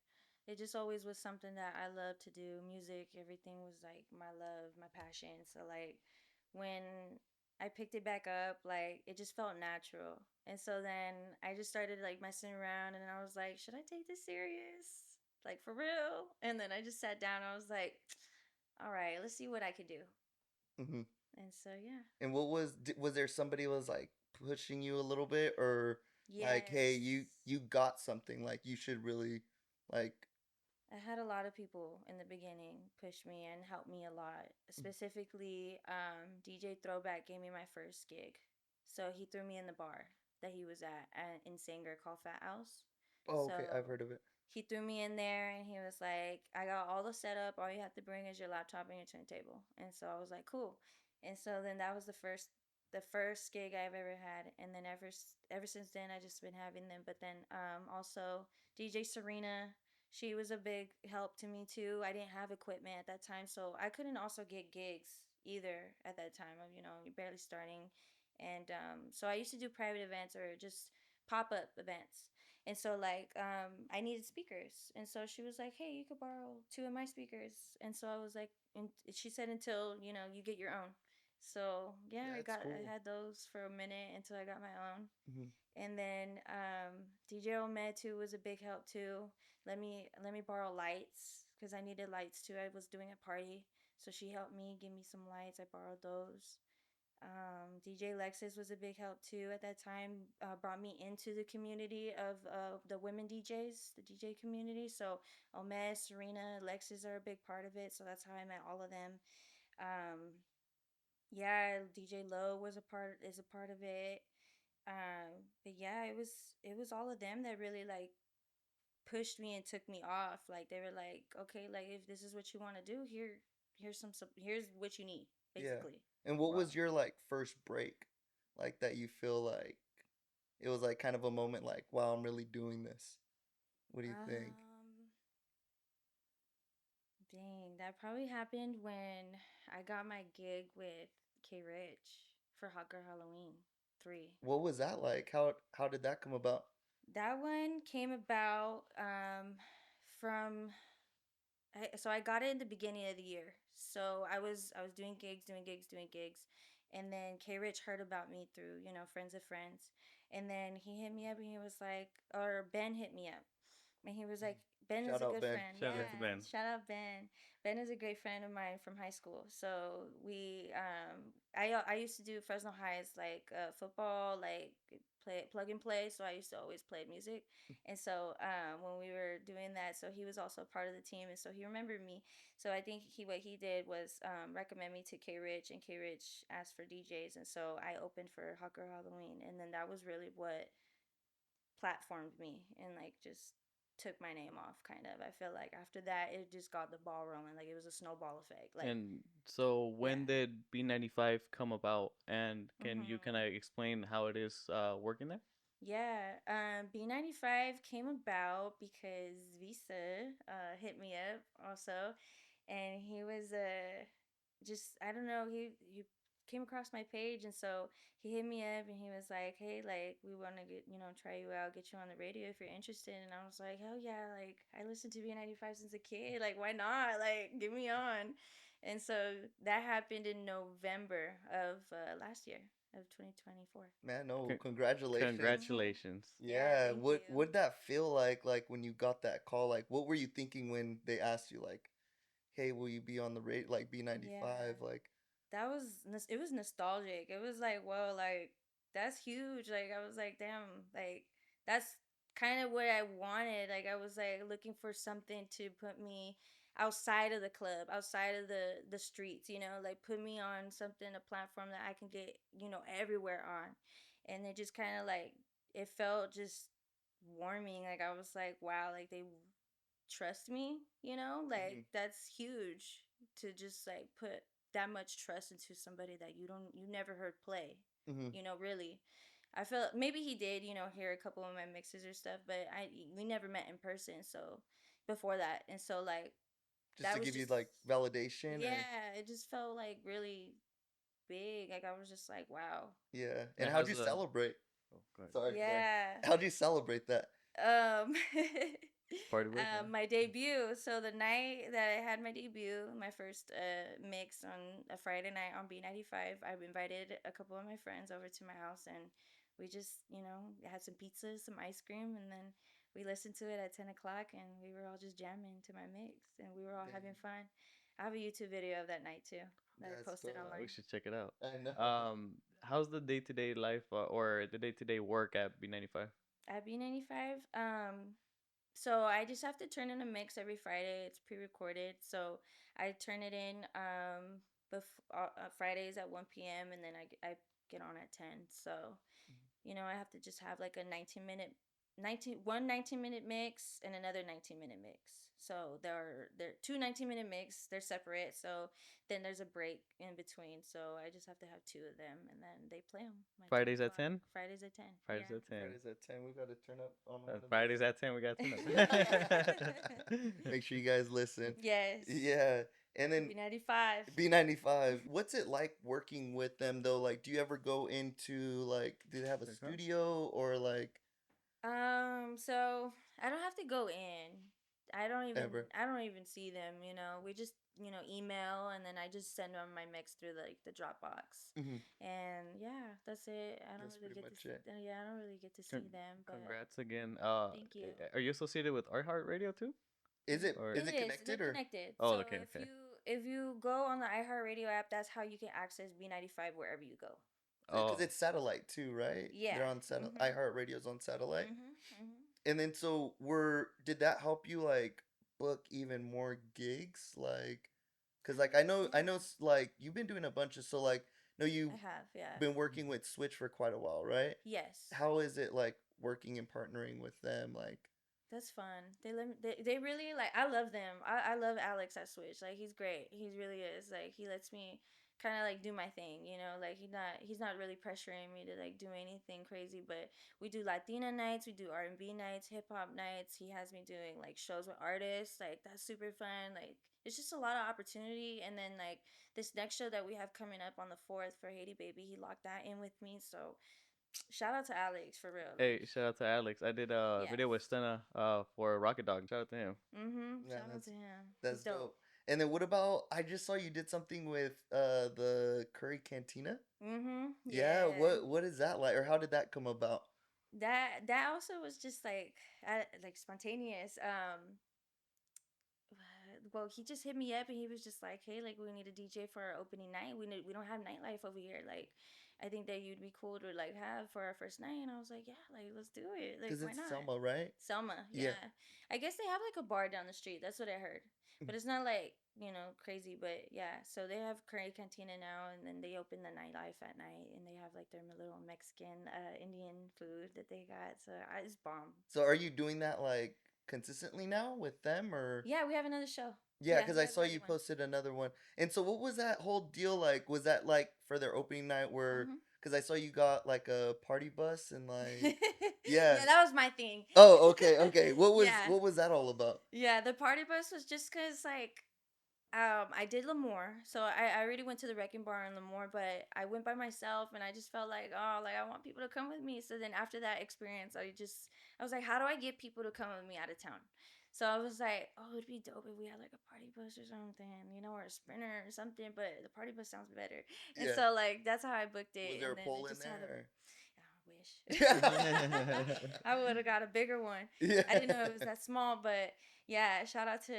S4: It just always was something that I love to do. Music, everything was like my love, my passion. So like when I picked it back up, like it just felt natural. And so then I just started like messing around and I was like, should I take this serious? Like for real? And then I just sat down and I was like, all right, let's see what I could do.
S2: Hmm.
S4: And so yeah.
S2: And what was there somebody was like pushing you a little bit, or like, hey,
S4: Yes.
S2: you got something, like you should really like
S4: I had a lot of people in the beginning push me and help me a lot. Specifically, DJ Throwback gave me my first gig. So he threw me in the bar that he was at in Sanger called Fat House.
S2: oh,
S4: So
S2: okay, I've heard of it.
S4: he threw me in there and he was like, I got all the setup. All you have to bring is your laptop and your turntable. And so I was like, cool. And so then that was the first gig I've ever had. And then ever since then I just been having them. But then also DJ Serena, she was a big help to me too. I didn't have equipment at that time, so I couldn't also get gigs either at that time of, you're barely starting. And so I used to do private events or just pop-up events. And so like I needed speakers. And so she was like, "Hey, you could borrow two of my speakers." And so I was like, and she said until, you get your own. So, yeah,
S2: That's
S4: I
S2: cool.
S4: had those for a minute until I got my own.
S2: Hmm.
S4: And then DJ Omed too was a big help too. Let me borrow lights because I needed lights too. I was doing a party, so she helped me give me some lights. I borrowed those. DJ Lexus was a big help too at that time. Brought me into the community of the women DJs, the DJ community. So Omed, Serena, Lexus are a big part of it. So that's how I met all of them. Um, yeah, DJ Low is a part of it. But yeah, it was all of them that really like pushed me and took me off. Like they were like, okay, like if this is what you want to do, here's what you need,
S2: Yeah.
S4: basically.
S2: And what
S3: Wow.
S2: was your like first break, like that you feel like it was like kind of a moment like, wow, I'm really doing this? What do you think?
S4: Dang, that probably happened when I got my gig with K Rich for Hot Girl Halloween 3.
S2: What was that like? How did that come about?
S4: That one came about from so I got it in the beginning of the year. So I was doing gigs, and then K Rich heard about me through friends of friends, and then he hit me up and he was like, or Ben hit me up, and he was like, Ben is
S2: Shout
S4: a
S2: out
S4: good
S2: Ben.
S4: friend.
S3: Shout
S4: Yeah,
S3: out to Ben.
S4: shout out Ben. Ben is a great friend of mine from high school. So I used to do Fresno High's like football, like play plug and play. So I used to always play music, and so when we were doing that, so he was also part of the team, and so he remembered me. So I think what he did was recommend me to K Rich, and K Rich asked for DJs, and so I opened for Hot Girl Halloween, and then that was really what platformed me and like just took my name off kind of. I feel like after that it just got the ball rolling, like it was a snowball effect, like
S3: And so when
S4: yeah.
S3: did B95 come about? And can you kind
S4: Mhm.
S3: of explain how it is working there?
S4: Yeah, B95 came about because Visa hit me up also, and he was just I don't know, he came across my page, and so he hit me up and he was like, "Hey, like we want to get, try you out, get you on the radio if you're interested." And I was like, "Hell yeah, like I listened to B95 since a kid. Like why not? Like get me on." And so that happened in November of last year of 2024.
S2: Man, no,
S3: C-
S2: congratulations.
S4: Mhm.
S3: Congratulations.
S4: Yeah,
S2: Yeah,
S4: thank you.
S2: what'd that feel like when you got that call? Like what were you thinking when they asked you like, "Hey, will you be on the rate like B95?"
S4: Yeah.
S2: Like,
S4: That was it was nostalgic. It was like, whoa, like that's huge. Like I was like, damn, like that's kind of what I wanted. Like I was like looking for something to put me outside of the club, outside of the streets, like put me on something, a platform that I can get, everywhere on. And it just kind of like it felt just warming. Like I was like, wow, like they trust me, like
S2: mhm,
S4: that's huge to just like put that much trust into somebody that you never heard play,
S2: mhm.
S4: really. I feel maybe he did, hear a couple of my mixes or stuff, but we never met in person, so before that. And so like
S2: Just
S4: that
S2: to
S4: was
S2: give you
S4: just
S2: like validation and
S4: yeah, it just felt like really big. Like I was just like, wow.
S2: yeah. And
S3: And
S2: how'd
S3: how's
S2: you
S3: the?
S2: celebrate?
S3: Oh, go ahead.
S2: Sorry.
S4: Yeah.
S2: How'd you celebrate that?
S4: Um,
S3: Party with, yeah.
S4: my debut. So the night that I had my debut, my first mix on a Friday night on B95, I invited a couple of my friends over to my house, and we just, had some pizza, some ice cream, and then we listened to it at 10 o'clock, and we were all just jamming to my mix, and we were all having
S2: Dang,
S4: fun. I have a YouTube video of that night too that I
S2: that's
S4: posted
S2: dope.
S3: We
S4: online.
S3: should check it out.
S2: I know.
S3: How's the day-to-day life or the day-to-day work at B95?
S4: At B95, so I just have to turn in a mix every Friday. It's pre-recorded, so I turn it in Fridays at 1 p.m. and then I get on at 10. So I have to just have like a 19-minute 19-minute mix and another 19-minute mix. So there are two 19-minute mix. They're separate. So then there's a break in between. So I just have to have two of them, and then they play them like 10
S3: Fridays at
S4: o'clock.
S3: 10?
S4: Fridays at 10.
S3: Fridays
S4: Yeah.
S3: at 10.
S2: Fridays at 10. We got to turn up on one of
S3: Fridays
S2: those.
S3: at 10, we got to know.
S2: Make sure you guys listen.
S4: Yes.
S2: Yeah. And then
S4: B95.
S2: B95, what's it like working with them though? Like, do you ever go into like, do they have a
S3: Check it out.
S2: studio or like
S4: So I don't have to go in.
S2: ever?
S4: I don't even see them, We just, email, and then I just send them my mix through like the Dropbox.
S2: Hmm.
S4: And yeah, that's it. I don't
S2: That's
S4: really
S2: pretty
S4: get to
S2: much it.
S4: yeah, I don't really get to see them, but
S3: Congrats again.
S4: thank you.
S3: Are you associated with iHeartRadio too?
S2: Is it
S3: Or
S2: is
S4: It
S2: it
S4: is. They're
S2: connected or?
S4: connected.
S3: oh,
S4: So
S3: okay, okay.
S4: if you go on the iHeartRadio app, that's how you can access B95 wherever you go.
S2: Because
S3: Oh,
S2: it's satellite too, right?
S4: Yeah.
S2: They're on satellite.
S4: Mhm.
S2: iHeartRadio's on satellite.
S4: Mhm. Mhm.
S2: And then so did that help you like book even more gigs? Like, cause like I know
S4: Yeah.
S2: like you've been doing a bunch of so like no you've
S4: I have. Yeah.
S2: been working with Switch for quite a while, right?
S4: Yes.
S2: How is it like working and partnering with them? Like,
S4: That's fun. They really like I love them. I love Alex at Switch. Like he's great. He really is. Like he lets me kind of like do my thing, Like he's not really pressuring me to like do anything crazy, but we do Latina nights, we do R&B nights, hip hop nights. He has me doing like shows with artists. Like that's super fun. Like it's just a lot of opportunity, and then like this next show that we have coming up on the 4th for Haiti Baby, he locked that in with me. So shout out to Alex for real. Like
S3: hey, shout out to Alex. I did a
S4: yes.
S3: video with Stena for Rocket Dog. Shout out to him.
S2: yeah,
S4: Shout out to him.
S2: that's
S4: He's dope.
S2: dope. And then what about I just saw you did something with the Curry Cantina? Yeah,
S4: Yeah.
S2: what is that like or how did that come about?
S4: That also was just like like spontaneous. well, he just hit me up and he was just like, hey, like we need a DJ for our opening night. We don't have nightlife over here. Like, I think that you'd be cool to like have for our first night. And I was like, yeah, like let's do it. Like,
S2: Because
S4: why
S2: it's
S4: not?
S2: Selma, right?
S4: Selma,
S2: Yeah.
S4: yeah. I guess they have like a bar down the street. That's what I heard. But it's not like, crazy. But yeah, so they have Curry Cantina now, and then they open the nightlife at night, and they have like their little Mexican, Indian food that they got. So it's bomb.
S2: So are you doing that like consistently now with them, or?
S4: Yeah, we have another show.
S2: Yeah, because
S4: we
S2: I
S4: have
S2: saw
S4: another
S2: you
S4: one.
S2: posted another one. And so what was that whole deal like? Was that like for their opening night where,
S4: Mhm.
S2: because I saw you got like a party bus and like,
S4: Yeah,
S2: yeah.
S4: that was my thing.
S2: Oh, okay, okay.
S4: Yeah.
S2: What was that all about?
S4: Yeah, the party bus was just cause like I did Lemoore, so I already went to the wrecking bar in Lemoore, but I went by myself and I just felt like, oh, like I want people to come with me. So then after that experience, I was like, how do I get people to come with me out of town? So I was like, oh, it'd be dope if we had like a party bus or something, or a sprinter or something, but the party bus sounds better. And
S2: Yeah.
S4: so like that's how I booked it.
S2: Was there a
S4: and then
S2: pole
S4: I
S2: in
S4: just had
S2: there?
S4: I wish. I would have got a bigger one.
S2: Yeah.
S4: I didn't know it was that small, but yeah, shout out to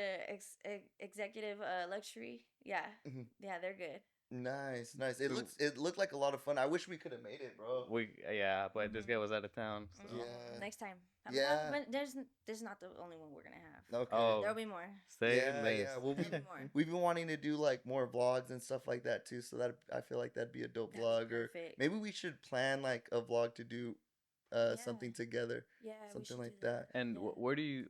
S4: Executive Luxury. Yeah,
S2: Mhm.
S4: yeah, they're good.
S2: Nice, nice. It looked like a lot of fun. I wish we could have made it, bro.
S3: But this guy was out of town. So.
S2: Yeah.
S4: Next time.
S2: Yeah.
S4: But there's not the only one we're gonna have.
S2: Okay.
S3: Oh,
S4: There'll be more.
S3: say
S2: Yeah,
S3: less.
S2: yeah. Well,
S4: There'll be more.
S2: we've been wanting to do like more vlogs and stuff like that too. So that I feel like that'd be a dope
S4: That'd be
S2: vlog, or
S4: perfect.
S2: maybe we should plan like a vlog to do something together,
S4: Yeah, we
S2: something
S4: should
S2: like
S4: do
S2: that.
S3: And
S4: Yeah.
S3: what are you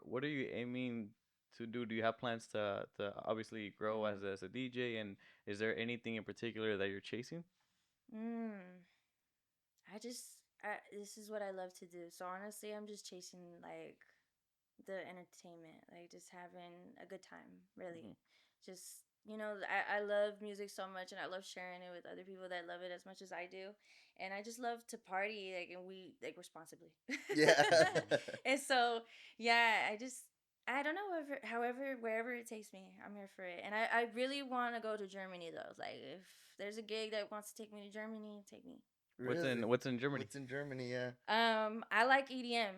S3: what are you aiming to do? Do you have plans to obviously grow as a DJ? And is there anything in particular that you're chasing?
S4: Mm. This is what I love to do. So honestly, I'm just chasing like the entertainment, like just having a good time, really. Just, I love music so much and I love sharing it with other people that love it as much as I do. And I just love to party, like, and we, like, responsibly.
S2: Yeah.
S4: And so, yeah, I don't know, however, wherever it takes me, I'm here for it. And I really want to go to Germany, though. Like, if there's a gig that wants to take me to Germany, take me.
S2: Really?
S3: What's in Germany?
S2: What's in Germany? Yeah.
S4: I like EDM,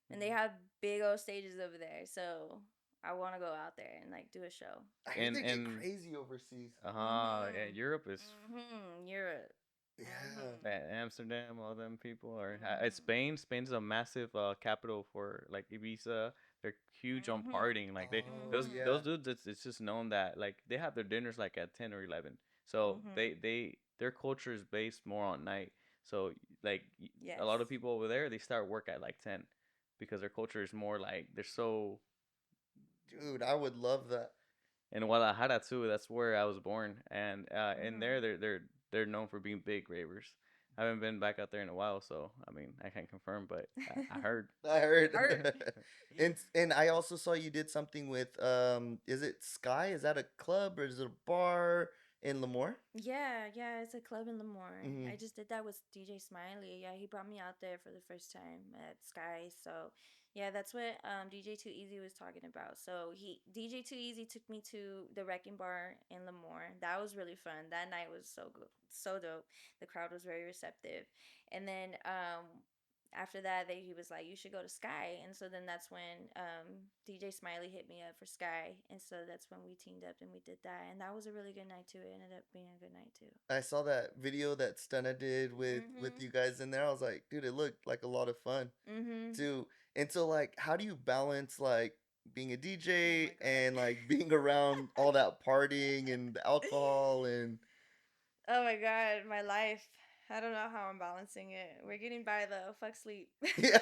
S4: and they have big old stages over there, so I want to go out there and like do a show.
S2: I heard they get
S3: and-
S2: crazy overseas.
S3: Yeah, Europe is
S4: Europe.
S2: Yeah.
S3: Amsterdam. All them people are. Spain. Spain's a massive capital for like Ibiza. They're huge on partying. Like
S2: yeah.
S3: those dudes. It's just known that like they have their dinners like at 10 or 11. So their culture is based more on night. So like a lot of people over there, they start work at like 10 because their culture is more like they're so.
S2: Dude, I would love that.
S3: In Guadalajara too, that's where I was born, and in there they're known for being big ravers. I haven't been back out there in a while, so I mean I can't confirm, but I heard.
S2: I heard. And I also saw you did something with is it Sky? Is that a club or is it a bar in Lemoore?
S4: Yeah, it's a club in Lemoore.
S2: Mhm.
S4: I just did that with DJ Smiley. Yeah, he brought me out there for the first time at Sky. So yeah, that's what DJ Too Easy was talking about. So DJ Too Easy took me to the Wrecking Bar in Lemoore. That was really fun. That night was so good, so dope. The crowd was very receptive. And then after that, he was like, you should go to Sky. And so then that's when DJ Smiley hit me up for Sky. And so that's when we teamed up and we did that. And that was a really good night too. It ended up being a good night too.
S2: I saw that video that Stunna did with you guys in there. I was like, dude, it looked like a lot of fun too. And so like, how do you balance like being a DJ and like being around all that partying and the alcohol and
S4: Oh my God, my life. I don't know how I'm balancing it. We're getting by though. Fuck sleep.
S2: yeah.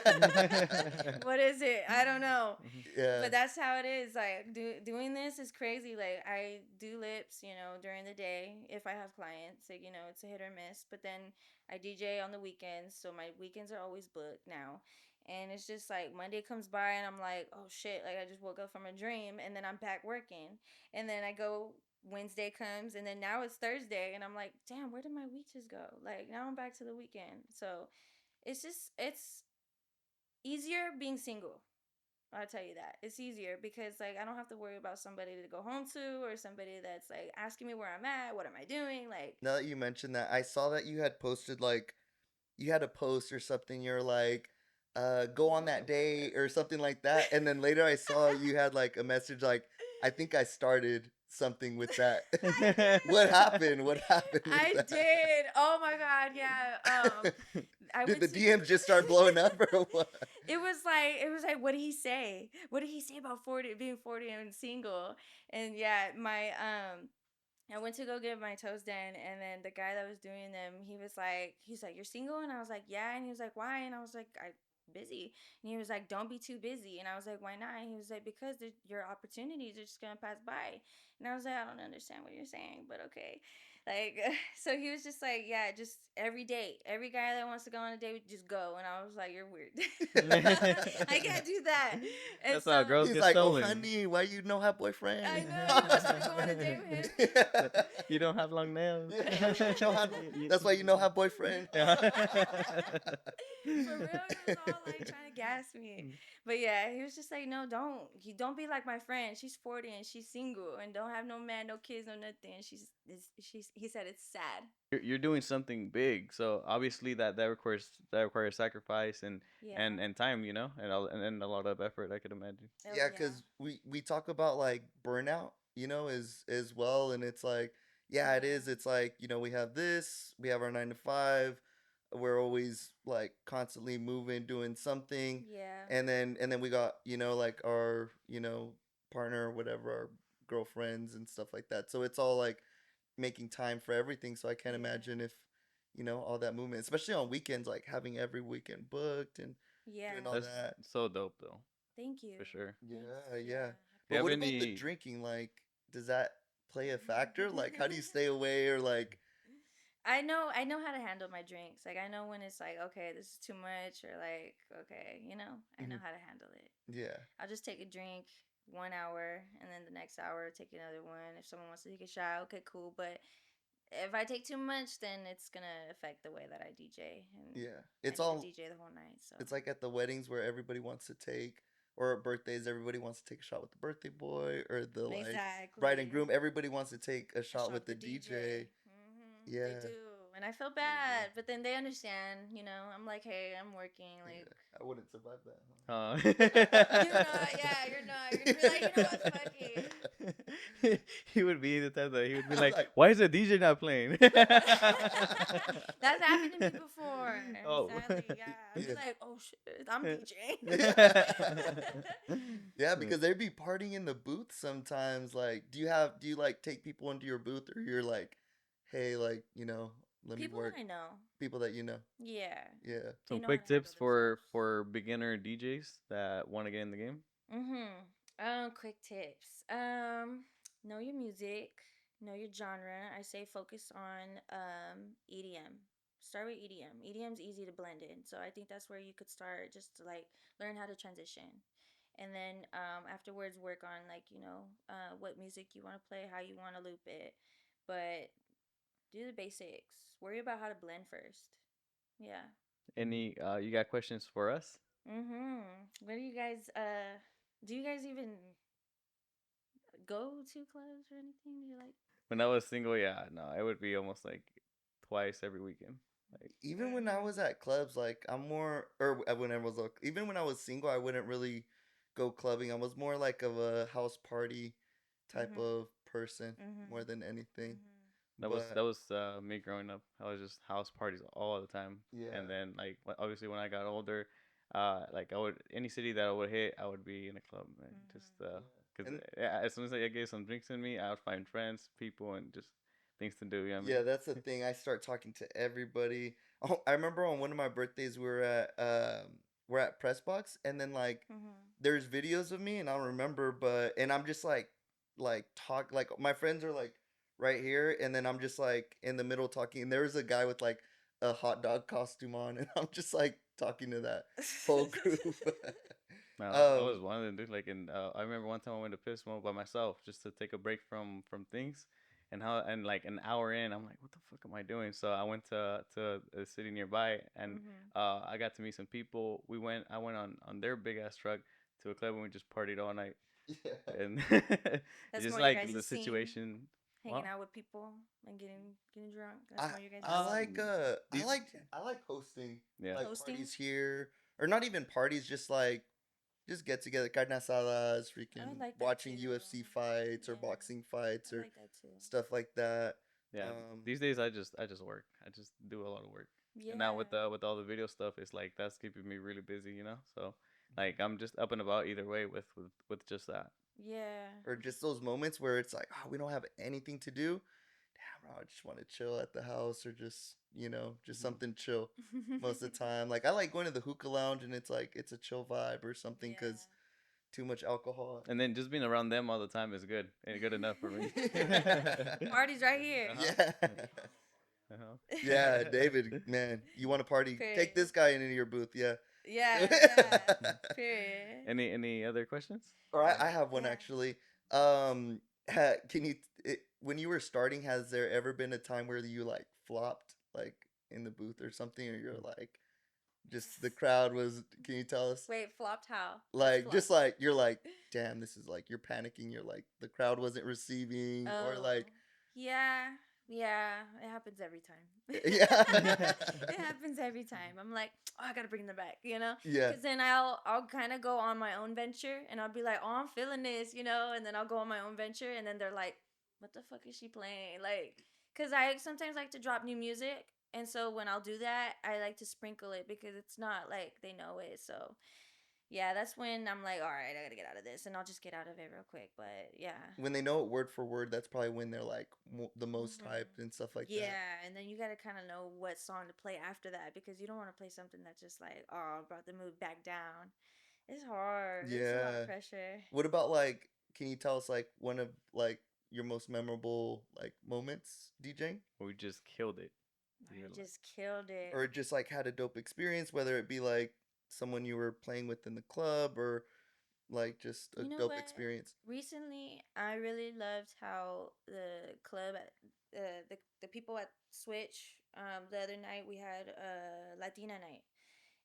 S4: What is it? I don't know.
S2: Yeah.
S4: But that's how it is. Like doing this is crazy. Like I do lips, during the day if I have clients. Like, it's a hit or miss. But then I DJ on the weekends, so my weekends are always booked now. And it's just like Monday comes by and I'm like, oh shit, like I just woke up from a dream and then I'm back working. And then I go Wednesday comes and then now it's Thursday and I'm like, damn, where did my week just go? Like now I'm back to the weekend. So it's easier being single. I'll tell you that. It's easier because like I don't have to worry about somebody to go home to or somebody that's like asking me where I'm at, what am I doing? Like
S2: Now that you mentioned that, I saw that you had posted like you had a post or something. You're like, go on that day or something like that. And then later I saw you had like a message like, I think I started something with that.
S4: I
S2: What
S4: did.
S2: happened? What happened with
S4: I
S2: that?
S4: did. Oh my god, yeah. I
S2: Did
S4: went
S2: the
S4: to.
S2: DMs just start blowing up or what?
S4: It was like, what did he say? What did he say about 40 being 40 and single? And yeah, I went to go get my toes done, and then the guy that was doing them, he's like, you're single, and I was like, yeah, and he was like, why? And I was like, I busy, and he was like, don't be too busy, and I was like, why not? And he was like, because your opportunities are just gonna pass by, and I was like, I don't understand what you're saying, but okay, like, so he was just like, yeah, just every date, every guy that wants to go on a date, just go, and I was like, you're weird, I can't do that, and
S3: That's how
S4: so.
S3: girls
S2: He's
S3: get
S2: like, oh,
S3: stolen.
S2: honey, why you no have boyfriend?
S4: I know, you want me to go on a date with him?
S3: You don't have long nails.
S2: Yeah, that's why you know have boyfriend.
S3: Yeah.
S4: For real, he was all like trying to gas me. But yeah, he was just like, no, don't be like my friend. She's 40 and she's single and don't have no man, no kids, no nothing. He said it's sad.
S3: You're doing something big, so obviously that requires sacrifice and
S4: Yeah.
S3: and time, and a lot of effort, I could imagine.
S4: Oh,
S2: Yeah, because we talk about like burnout, as well, and it's like, yeah, it is. It's like, we have this, we have our 9 to 5, we're always like constantly moving, doing something,
S4: Yeah.
S2: and then we got, like our, partner or whatever, our girlfriends and stuff like that. So it's all like making time for everything. So I can't
S4: Yeah.
S2: imagine if, all that movement, especially on weekends, like having every weekend booked and
S4: Yeah.
S2: doing all
S3: That's
S2: that.
S3: so dope, though,
S4: Thank you.
S3: for sure.
S2: Yeah,
S4: Thanks.
S2: yeah.
S3: Do you
S2: But
S3: have
S2: what about the
S3: any?
S2: drinking? Like, does that play a factor? Like, how do you stay away or like,
S4: I know how to handle my drinks. Like I know when it's like, okay, this is too much, or like, okay, I know
S2: Mhm.
S4: how to handle it.
S2: yeah,
S4: I'll just take a drink 1 hour, and then the next hour take another one. If someone wants to take a shot, okay, cool. But if I take too much, then it's gonna affect the way that I DJ, and
S2: yeah.
S4: I
S2: It's
S4: need to
S2: all,
S4: DJ the whole night. So
S2: it's like at the weddings where everybody wants to take, or at birthdays, everybody wants to take a shot with the birthday boy, or the like bride and
S4: exactly,
S2: groom. Everybody wants to take a
S4: I
S2: shot
S4: shot
S2: with the
S4: the
S2: DJ.
S4: DJ. They
S2: Yeah,
S4: do, and I feel
S2: they do.
S4: bad, but then they understand. I'm like, hey, I'm working. Like,
S2: Yeah, I wouldn't survive that.
S3: Uh,
S4: you're not. Yeah, you're not. You're gonna be like, what, fuck it.
S3: he would be the type that he would be
S2: I'm
S3: like,
S2: like,
S3: "Why is the DJ not playing?"
S4: That's happened to me before.
S3: Oh.
S4: Sadly, yeah. I'd be
S2: Yeah.
S4: like, oh shit, I'm DJing.
S2: yeah, because they'd be partying in the booth sometimes. Like, do you like take people into your booth, or you're like, hey, like, let me
S4: People
S2: work
S4: that I know.
S2: people that you know.
S4: Yeah.
S2: Yeah.
S4: They
S3: Some
S4: know how
S3: quick
S4: to handle
S3: tips for
S4: themselves.
S3: for beginner DJs that want to get in the game.
S4: Quick tips. Know your music, know your genre. I say focus on EDM. Start with EDM. EDM's easy to blend in, so I think that's where you could start, just to like learn how to transition, and then afterwards work on like what music you want to play, how you want to loop it, but do the basics. Worry about how to blend first. Yeah.
S3: Any you got questions for us?
S4: What do you guys even go to clubs or anything? Do you like?
S3: When I was single, yeah, no, it would be almost like twice every weekend. Like,
S2: Even when I was at clubs, like I'm more, or when I was, even when I was single, I wouldn't really go clubbing. I was more like of a house party type
S4: Mhm.
S2: of person more
S4: Mhm.
S2: than anything.
S4: Mhm.
S3: that was me growing up. I was just house parties all the time,
S2: Yeah,
S3: and then like obviously when I got older, like I would any city that I would hit, I would be in a club, man. Just
S2: yeah,
S3: because
S2: and
S3: as soon as I get some drinks in me, I would find friends, people, and just things to do. You know what I
S2: yeah,
S3: mean?
S2: that's the thing. I start talking to everybody. Oh, I remember on one of my birthdays, we're at Pressbox, and then like
S4: Mhm.
S2: there's videos of me, and I don't remember, and I'm just like talk, like my friends are like right here, and then I'm just like in the middle talking, and there's a guy with like a hot dog costume on, and I'm just like talking to that whole group.
S3: No, I was
S2: um,
S3: one of them, dude. Like, I remember one time I went to Piss Smoke by myself just to take a break from things, and like an hour in, I'm like, what the fuck am I doing? So I went to a city nearby, and
S4: Mhm.
S3: I got to meet some people. I went on their big ass truck to a club, and we just partied all night,
S2: yeah.
S3: and it's
S4: That's
S3: just
S4: more your
S3: like the
S4: guys' scene,
S3: situation.
S4: hanging
S3: Well,
S4: out with people and getting drunk. That's
S2: I
S4: more your guys'
S2: I
S3: um,
S2: like
S4: scene.
S3: these,
S2: I like hosting
S3: yeah,
S2: like
S4: Hosting.
S2: parties here, or not even parties, just like just get together, carne asadas,
S4: I
S2: freaking
S4: would like that
S2: watching
S4: too.
S2: UFC fights or
S4: Yeah,
S2: boxing fights
S4: I
S2: or
S4: like that too.
S2: stuff like that.
S3: Yeah,
S2: Um,
S3: these days I just work. I just do a lot of work. And now
S4: Yeah.
S3: with all the video stuff, it's like that's keeping me really busy, you know. So like I'm just up and about either way with just that.
S4: Yeah.
S2: or just those moments where it's like, oh, we don't have anything to do. Damn, bro, I just want to chill at the house or just, just
S3: Mhm.
S2: something chill most of the time. Like, I like going to the hookah lounge and it's like, it's a chill vibe or something because too much alcohol.
S3: And then just being around them all the time is good. Ain't good enough for me.
S4: Party's right here.
S3: Uh-huh.
S2: Yeah. Yeah,
S3: Uh-huh.
S2: David, man, you want to party?
S4: Period.
S2: Take this guy into your booth, yeah.
S4: Yeah, yeah. Period.
S3: Any other questions?
S2: Or I have one
S4: Yeah.
S2: actually. Can you, when you were starting, has there ever been a time where you like flopped like in the booth or something, or you're like, just the crowd was? Can you tell us?
S4: Wait, flopped how?
S2: Like, just
S4: Flopped.
S2: like you're like, damn, this is like you're panicking. You're like the crowd wasn't receiving, or
S4: Oh.
S2: like,
S4: Yeah. Yeah. It happens every time.
S2: yeah,
S4: It happens every time. I'm like, oh, I gotta bring them back,
S2: yeah,
S4: Because then I'll kind of go on my own venture, and I'll be like, oh, I'm feeling this, and then I'll go on my own venture, and then they're like, what the fuck is she playing? Like, cause I sometimes like to drop new music, and so when I'll do that, I like to sprinkle it because it's not like they know it. So yeah, that's when I'm like, all right, I gotta get out of this, and I'll just get out of it real quick. But yeah.
S2: when they know it word for word, that's probably when they're like the most
S4: Mhm.
S2: hyped and stuff like that.
S4: Yeah, and then you gotta kind of know what song to play after that because you don't want to play something that's just like, oh, brought the mood back down. It's hard. It's a lot
S2: Yeah.
S4: of pressure.
S2: What about like? Can you tell us like one of like your most memorable like moments DJing,
S3: We just killed it.
S4: I just killed it.
S2: or just like had a dope experience, whether it be like someone you were playing with in the club or like just a
S4: You know
S2: dope
S4: what?
S2: experience?
S4: Recently, I really loved how the club, the people at Switch. The other night we had a Latina night,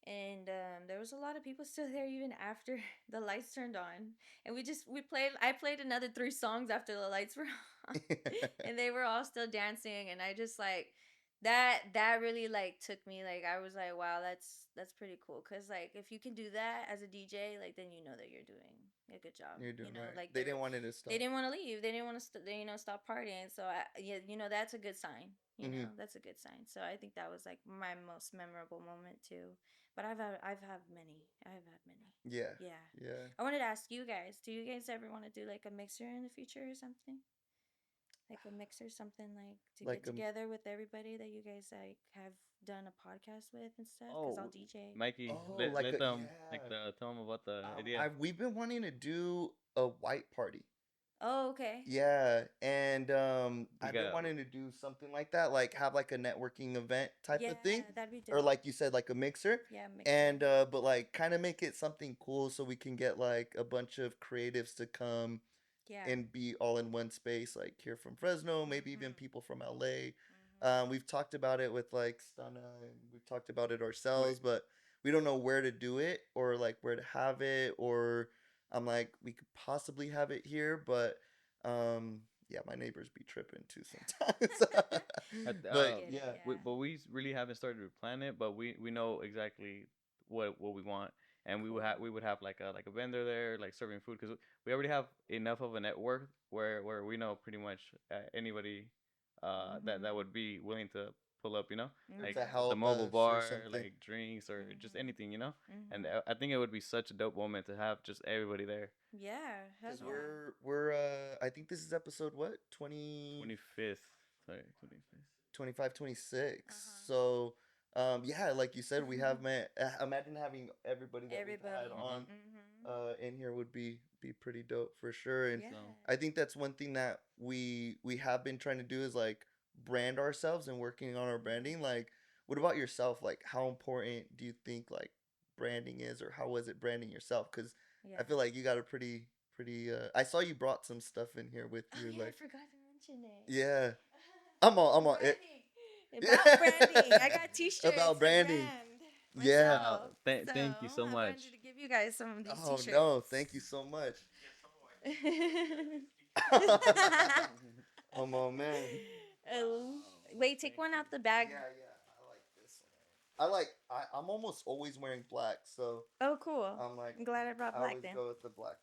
S4: and there was a lot of people still there even after the lights turned on. And we played. I played another 3 songs after the lights were on, and they were all still dancing. And I just like that really like took me, like I was like, wow, that's pretty cool, because like if you can do that as a DJ, like then you know that you're doing a good job.
S2: You're doing right.
S4: Like
S2: They didn't want it to stop.
S4: they didn't want to leave, they didn't want to stop partying. So yeah, that's a good sign.
S2: Mhm.
S4: That's a good sign. So I think that was like my most memorable moment too. But I've had many. I've had many.
S2: Yeah.
S4: Yeah.
S2: Yeah.
S4: I wanted to ask you guys, do you guys ever want to do like a mixer in the future or something? Like a mixer, something like to
S2: Like
S4: get together with everybody that you guys like have done a podcast with and stuff. Because I'll
S3: Oh,
S4: DJ.
S3: Mikey,
S2: Oh,
S3: let,
S2: like
S3: let
S2: a
S3: them like
S2: yeah.
S3: tell them about the idea.
S2: We've been wanting to do a white party.
S4: Oh, okay.
S2: Yeah, and
S3: We
S2: I've been
S3: got
S2: wanting to do something like that, like have like a networking event type
S4: Yeah,
S2: of thing,
S4: that'd be
S2: or
S4: dope.
S2: like you said, like a mixer,
S4: Yeah, mixer.
S2: and but like kind of make it something cool so we can get like a bunch of creatives to come
S4: Yeah.
S2: and be all in one space, like here from Fresno, maybe even
S4: Mhm.
S2: people from LA.
S4: Mhm.
S2: We've talked about it with like Stunna, and we've talked about it
S3: Wait.
S2: ourselves, but we don't know where to do it or like where to have it. Or I'm like, we could possibly have it here, but yeah, my neighbors be tripping too sometimes.
S4: I
S2: But
S4: get it.
S2: yeah,
S4: Yeah.
S3: But we really haven't started to plan it, but we know exactly what we want, and
S4: Cool.
S3: we would have like a vendor there, like serving food, because we already have enough of a network where we know pretty much anybody that
S4: Mhm.
S3: would be willing to pull up,
S2: or
S3: like
S2: to
S4: Mhm.
S3: with the
S2: help
S3: mobile
S2: us or
S3: bar,
S2: something.
S3: like drinks or just
S4: Mhm.
S3: anything, and
S4: Mhm.
S3: I think it would be such a dope moment to have just everybody there.
S4: Yeah. Hell
S2: Because
S4: yeah.
S2: we're I think this is episode what, 20,
S3: 25th, sorry, 25th.
S2: 25, 26.
S4: Uh-huh.
S2: So yeah, like you said, we have met. Imagine having everybody that we've had
S4: Everybody.
S2: on
S4: Mhm.
S2: in here would be pretty dope for sure. And
S4: Yeah.
S3: So
S2: I think that's one thing that we have been trying to do is like brand ourselves and working on our branding. Like, what about yourself? Like, how important do you think like branding is, or how was it branding yourself? Because
S4: Yeah.
S2: I feel like you got a pretty. I saw you brought some stuff in here with
S4: Oh
S2: you.
S4: yeah, I
S2: Like,
S4: forgot to mention it.
S2: yeah, I'm on it.
S4: Branding. About branding. I got
S2: About
S4: t-shirts to
S2: branding.
S4: brand
S2: Yeah.
S3: wow,
S4: myself. So
S3: thank you so
S4: I
S3: much.
S4: wanted to give you guys some of these
S2: Oh
S4: t-shirts.
S2: no, thank you so much. Come on, man.
S4: Oh, wait, take one out the bag.
S2: Yeah, yeah, I like this one. I'm almost always wearing black, so
S4: Oh, cool.
S2: I'm like
S4: I'm glad I brought
S2: I
S4: black
S2: always
S4: then.
S2: go with the black.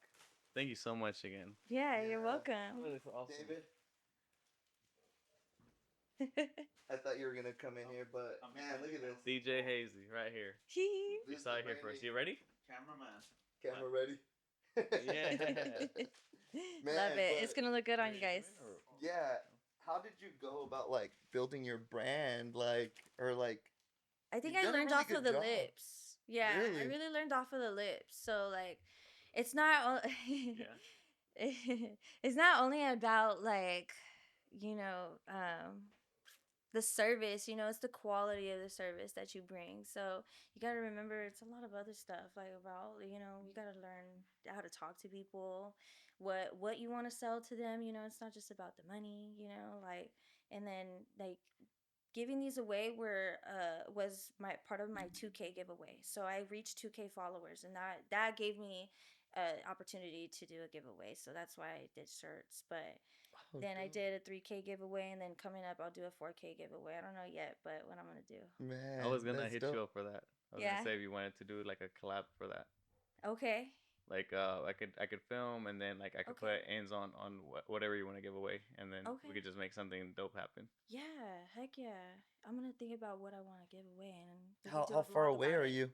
S3: Thank you so much again.
S4: Yeah, you're
S2: Yeah.
S4: welcome.
S3: That is awesome.
S2: David, I thought you were gonna come in here, but man, look at this.
S3: DJ HAZY right here.
S2: This
S3: You saw
S2: is
S3: it here
S2: Randy.
S3: first. You ready?
S2: Camera ready?
S3: Yeah.
S2: Man,
S4: Love it.
S2: but
S4: It's gonna look good on you guys.
S2: yeah. How did you go about like building your brand, like or like?
S4: I think
S2: You've
S4: I
S2: done a
S4: learned
S2: really
S4: off
S2: good
S4: of the
S2: job.
S4: lips. Yeah, I
S2: Really?
S4: really learned off of the lips. So like, it's not. It's not only about like, you know, the service. You know, it's the quality of the service that you bring. So you got to remember, it's a lot of other stuff like about, you know, you got to learn how to talk to people, what you want to sell to them. You know, it's not just about the money. You know, like, and then like giving these away were was my part of my 2K giveaway. So I reached 2K followers, and that gave me opportunity to do a giveaway. So that's why I did shirts. But
S2: Oh,
S4: then I
S2: dope.
S4: did a 3K giveaway, and then coming up I'll do a 4K giveaway. I don't know yet, but what I'm gonna do.
S2: Man,
S3: I was gonna
S2: that's
S3: hit
S2: dope.
S3: you up for that. I was
S4: Yeah.
S3: gonna say if you wanted to do like a collab for that.
S4: Okay.
S3: Like I could film and then like I could
S4: Okay.
S3: put ends on whatever you want to give away and then we
S4: Okay.
S3: could just make something dope happen.
S4: Yeah. Heck yeah. I'm gonna think about what I want to give away, and we
S2: How
S4: can do a
S2: far
S4: vlog
S2: away
S4: about
S2: are
S4: it.
S2: you?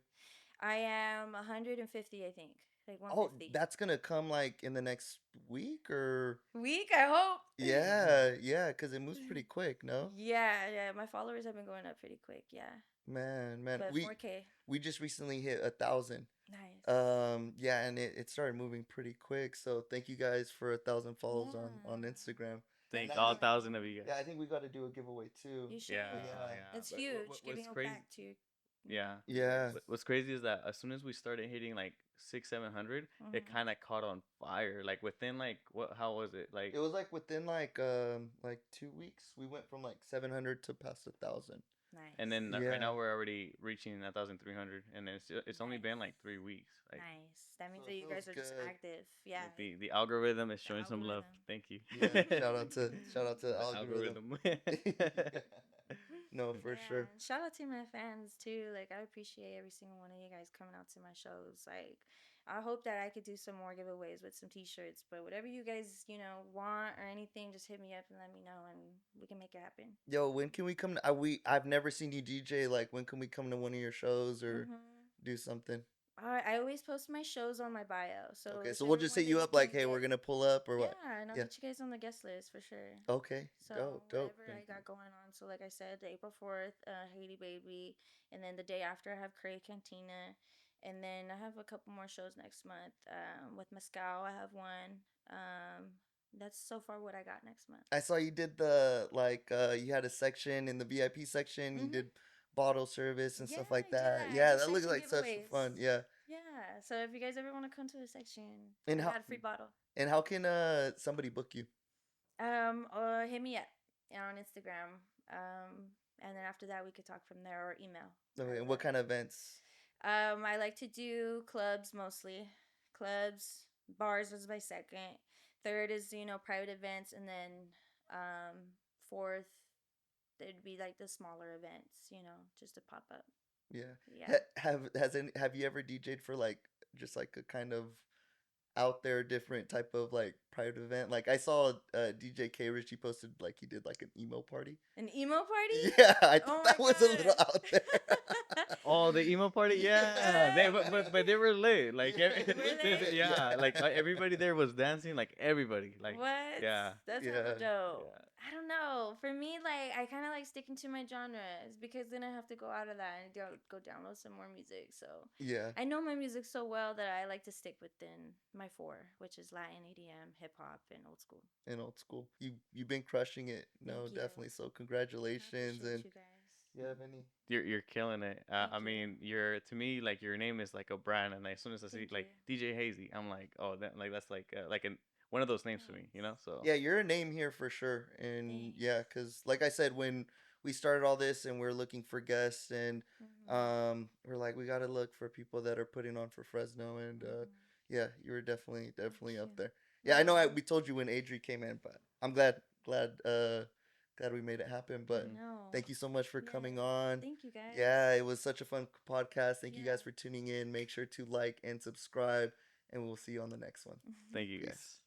S4: I am 150, I think. Like
S2: Oh,
S4: 150.
S2: that's gonna come like in the next week or
S4: Week, I hope.
S2: yeah, because it moves pretty quick, no?
S4: Yeah. My followers have been going up pretty quick. Yeah.
S2: Man,
S4: But 4K.
S2: we just recently hit 1,000.
S4: Nice.
S2: Yeah, and it started moving pretty quick. So thank you guys for 1,000 follows on
S4: Yeah.
S2: Instagram.
S3: Thank
S2: I
S3: all
S2: think-
S3: 1,000 of you guys.
S2: Yeah, I think we got to do a giveaway too.
S4: You should.
S3: Yeah.
S4: It's
S3: But
S4: huge.
S3: what's
S4: Giving
S3: crazy?
S4: back to your
S3: Yeah.
S2: Yeah.
S3: What's crazy is that as soon as we started hitting like 600-700, it kind of caught on fire. Like within like what? How was it? Like
S2: It was like within like 2 weeks, we went from like 700 to past 1,000.
S4: Nice.
S3: and then
S2: Yeah.
S3: right now we're already reaching 1,300, and then it's only been like 3 weeks. Like
S4: Nice. That means
S2: So
S4: that
S2: it
S4: you guys
S2: feels
S4: are just
S2: good.
S4: active. Yeah.
S3: like the algorithm is showing some love.
S4: algorithm.
S3: Thank you.
S2: Yeah, shout out to the
S3: The
S2: algorithm. No, for
S4: Yeah,
S2: sure.
S4: and shout out to my fans too. Like I appreciate every single one of you guys coming out to my shows. Like I hope that I could do some more giveaways with some t-shirts, but whatever you guys, you know, want or anything, just hit me up and let me know and we can make it happen.
S2: Yo, when can we come? I've never seen you DJ. Like, when can we come to one of your shows or do something?
S4: I always post my shows on my bio. So
S2: Okay, so we'll just hit you up like, hey, we're gonna pull up or what?
S4: Yeah, and I'll
S2: Yeah.
S4: get you guys on the guest list for sure.
S2: Okay,
S4: So
S2: dope.
S4: whatever I got going on. So like I said, the April 4th, Haiti Baby, and then the day after I have Cray Cantina, and then I have a couple more shows next month. With Mescal, I have one. That's so far what I got next month.
S2: I saw you did the like you had a section in the VIP section. You did bottle service and stuff
S4: Yeah,
S2: like
S4: I did
S2: that.
S4: that. I
S2: Yeah,
S4: did
S2: that looks
S4: section
S2: like such
S4: giveaways.
S2: fun. Yeah.
S4: Yeah. So if you guys ever want to come to the section,
S2: And
S4: I
S2: how-
S4: got a free bottle.
S2: And how can somebody book you?
S4: Hit me up on Instagram. And then after that we could talk from there or email.
S2: Okay, and what kind of events?
S4: I like to do clubs mostly. Clubs, bars is my second. Third is, you know, private events, and then fourth it'd be like the smaller events, you know, just to pop up.
S2: Yeah.
S4: Yeah.
S2: Have you ever DJ'd for like just like a kind of out there different type of like private event? Like I saw DJ K Rich, he posted like he did like an emo party.
S4: An emo party?
S2: Yeah, I
S4: Oh
S2: thought
S4: my
S2: that was a little
S4: God.
S2: out there.
S3: Oh, the emo party, yeah.
S2: Yeah.
S3: But they were lit. Like
S2: Yeah.
S3: every,
S4: Were they?
S3: yeah, like everybody there was dancing. Like everybody, like
S4: What?
S3: yeah.
S4: That's
S2: Yeah.
S4: hella dope.
S3: Yeah.
S4: I don't know. For me, like I kind of like sticking to my genres because then I have to go out of that and go download some more music. So
S2: Yeah.
S4: I know my music so well that I like to stick within my four, which is Latin, EDM, hip hop, and old school.
S2: And old school. You've been crushing it. No,
S4: Thank you.
S2: definitely. So
S4: I
S2: congratulations.
S4: appreciate
S2: And
S4: you guys.
S2: you have any?
S3: You're killing it.
S4: Thank
S3: I
S4: you.
S3: mean, you're to me like your name is like a brand, and as soon as I see
S4: Thank
S3: like DJ HAZY, I'm like, oh, that like that's like one of those names for me, you know. So
S2: Yeah, you're a name here for sure. And
S4: Thanks.
S2: yeah, because like I said, when we started all this and we're looking for guests and we're like, we got to look for people that are putting on for Fresno. And yeah, you were definitely up
S4: you.
S2: there. Yeah, I know we told you when Adri came in, but I'm glad glad we made it happen. But thank you so much for coming on.
S4: Thank you, guys.
S2: Yeah, it was such a fun podcast. Thank you
S4: Yeah.
S2: guys for tuning in. Make sure to like and subscribe, and we'll see you on the next one.
S3: Thank you, guys.
S2: Peace.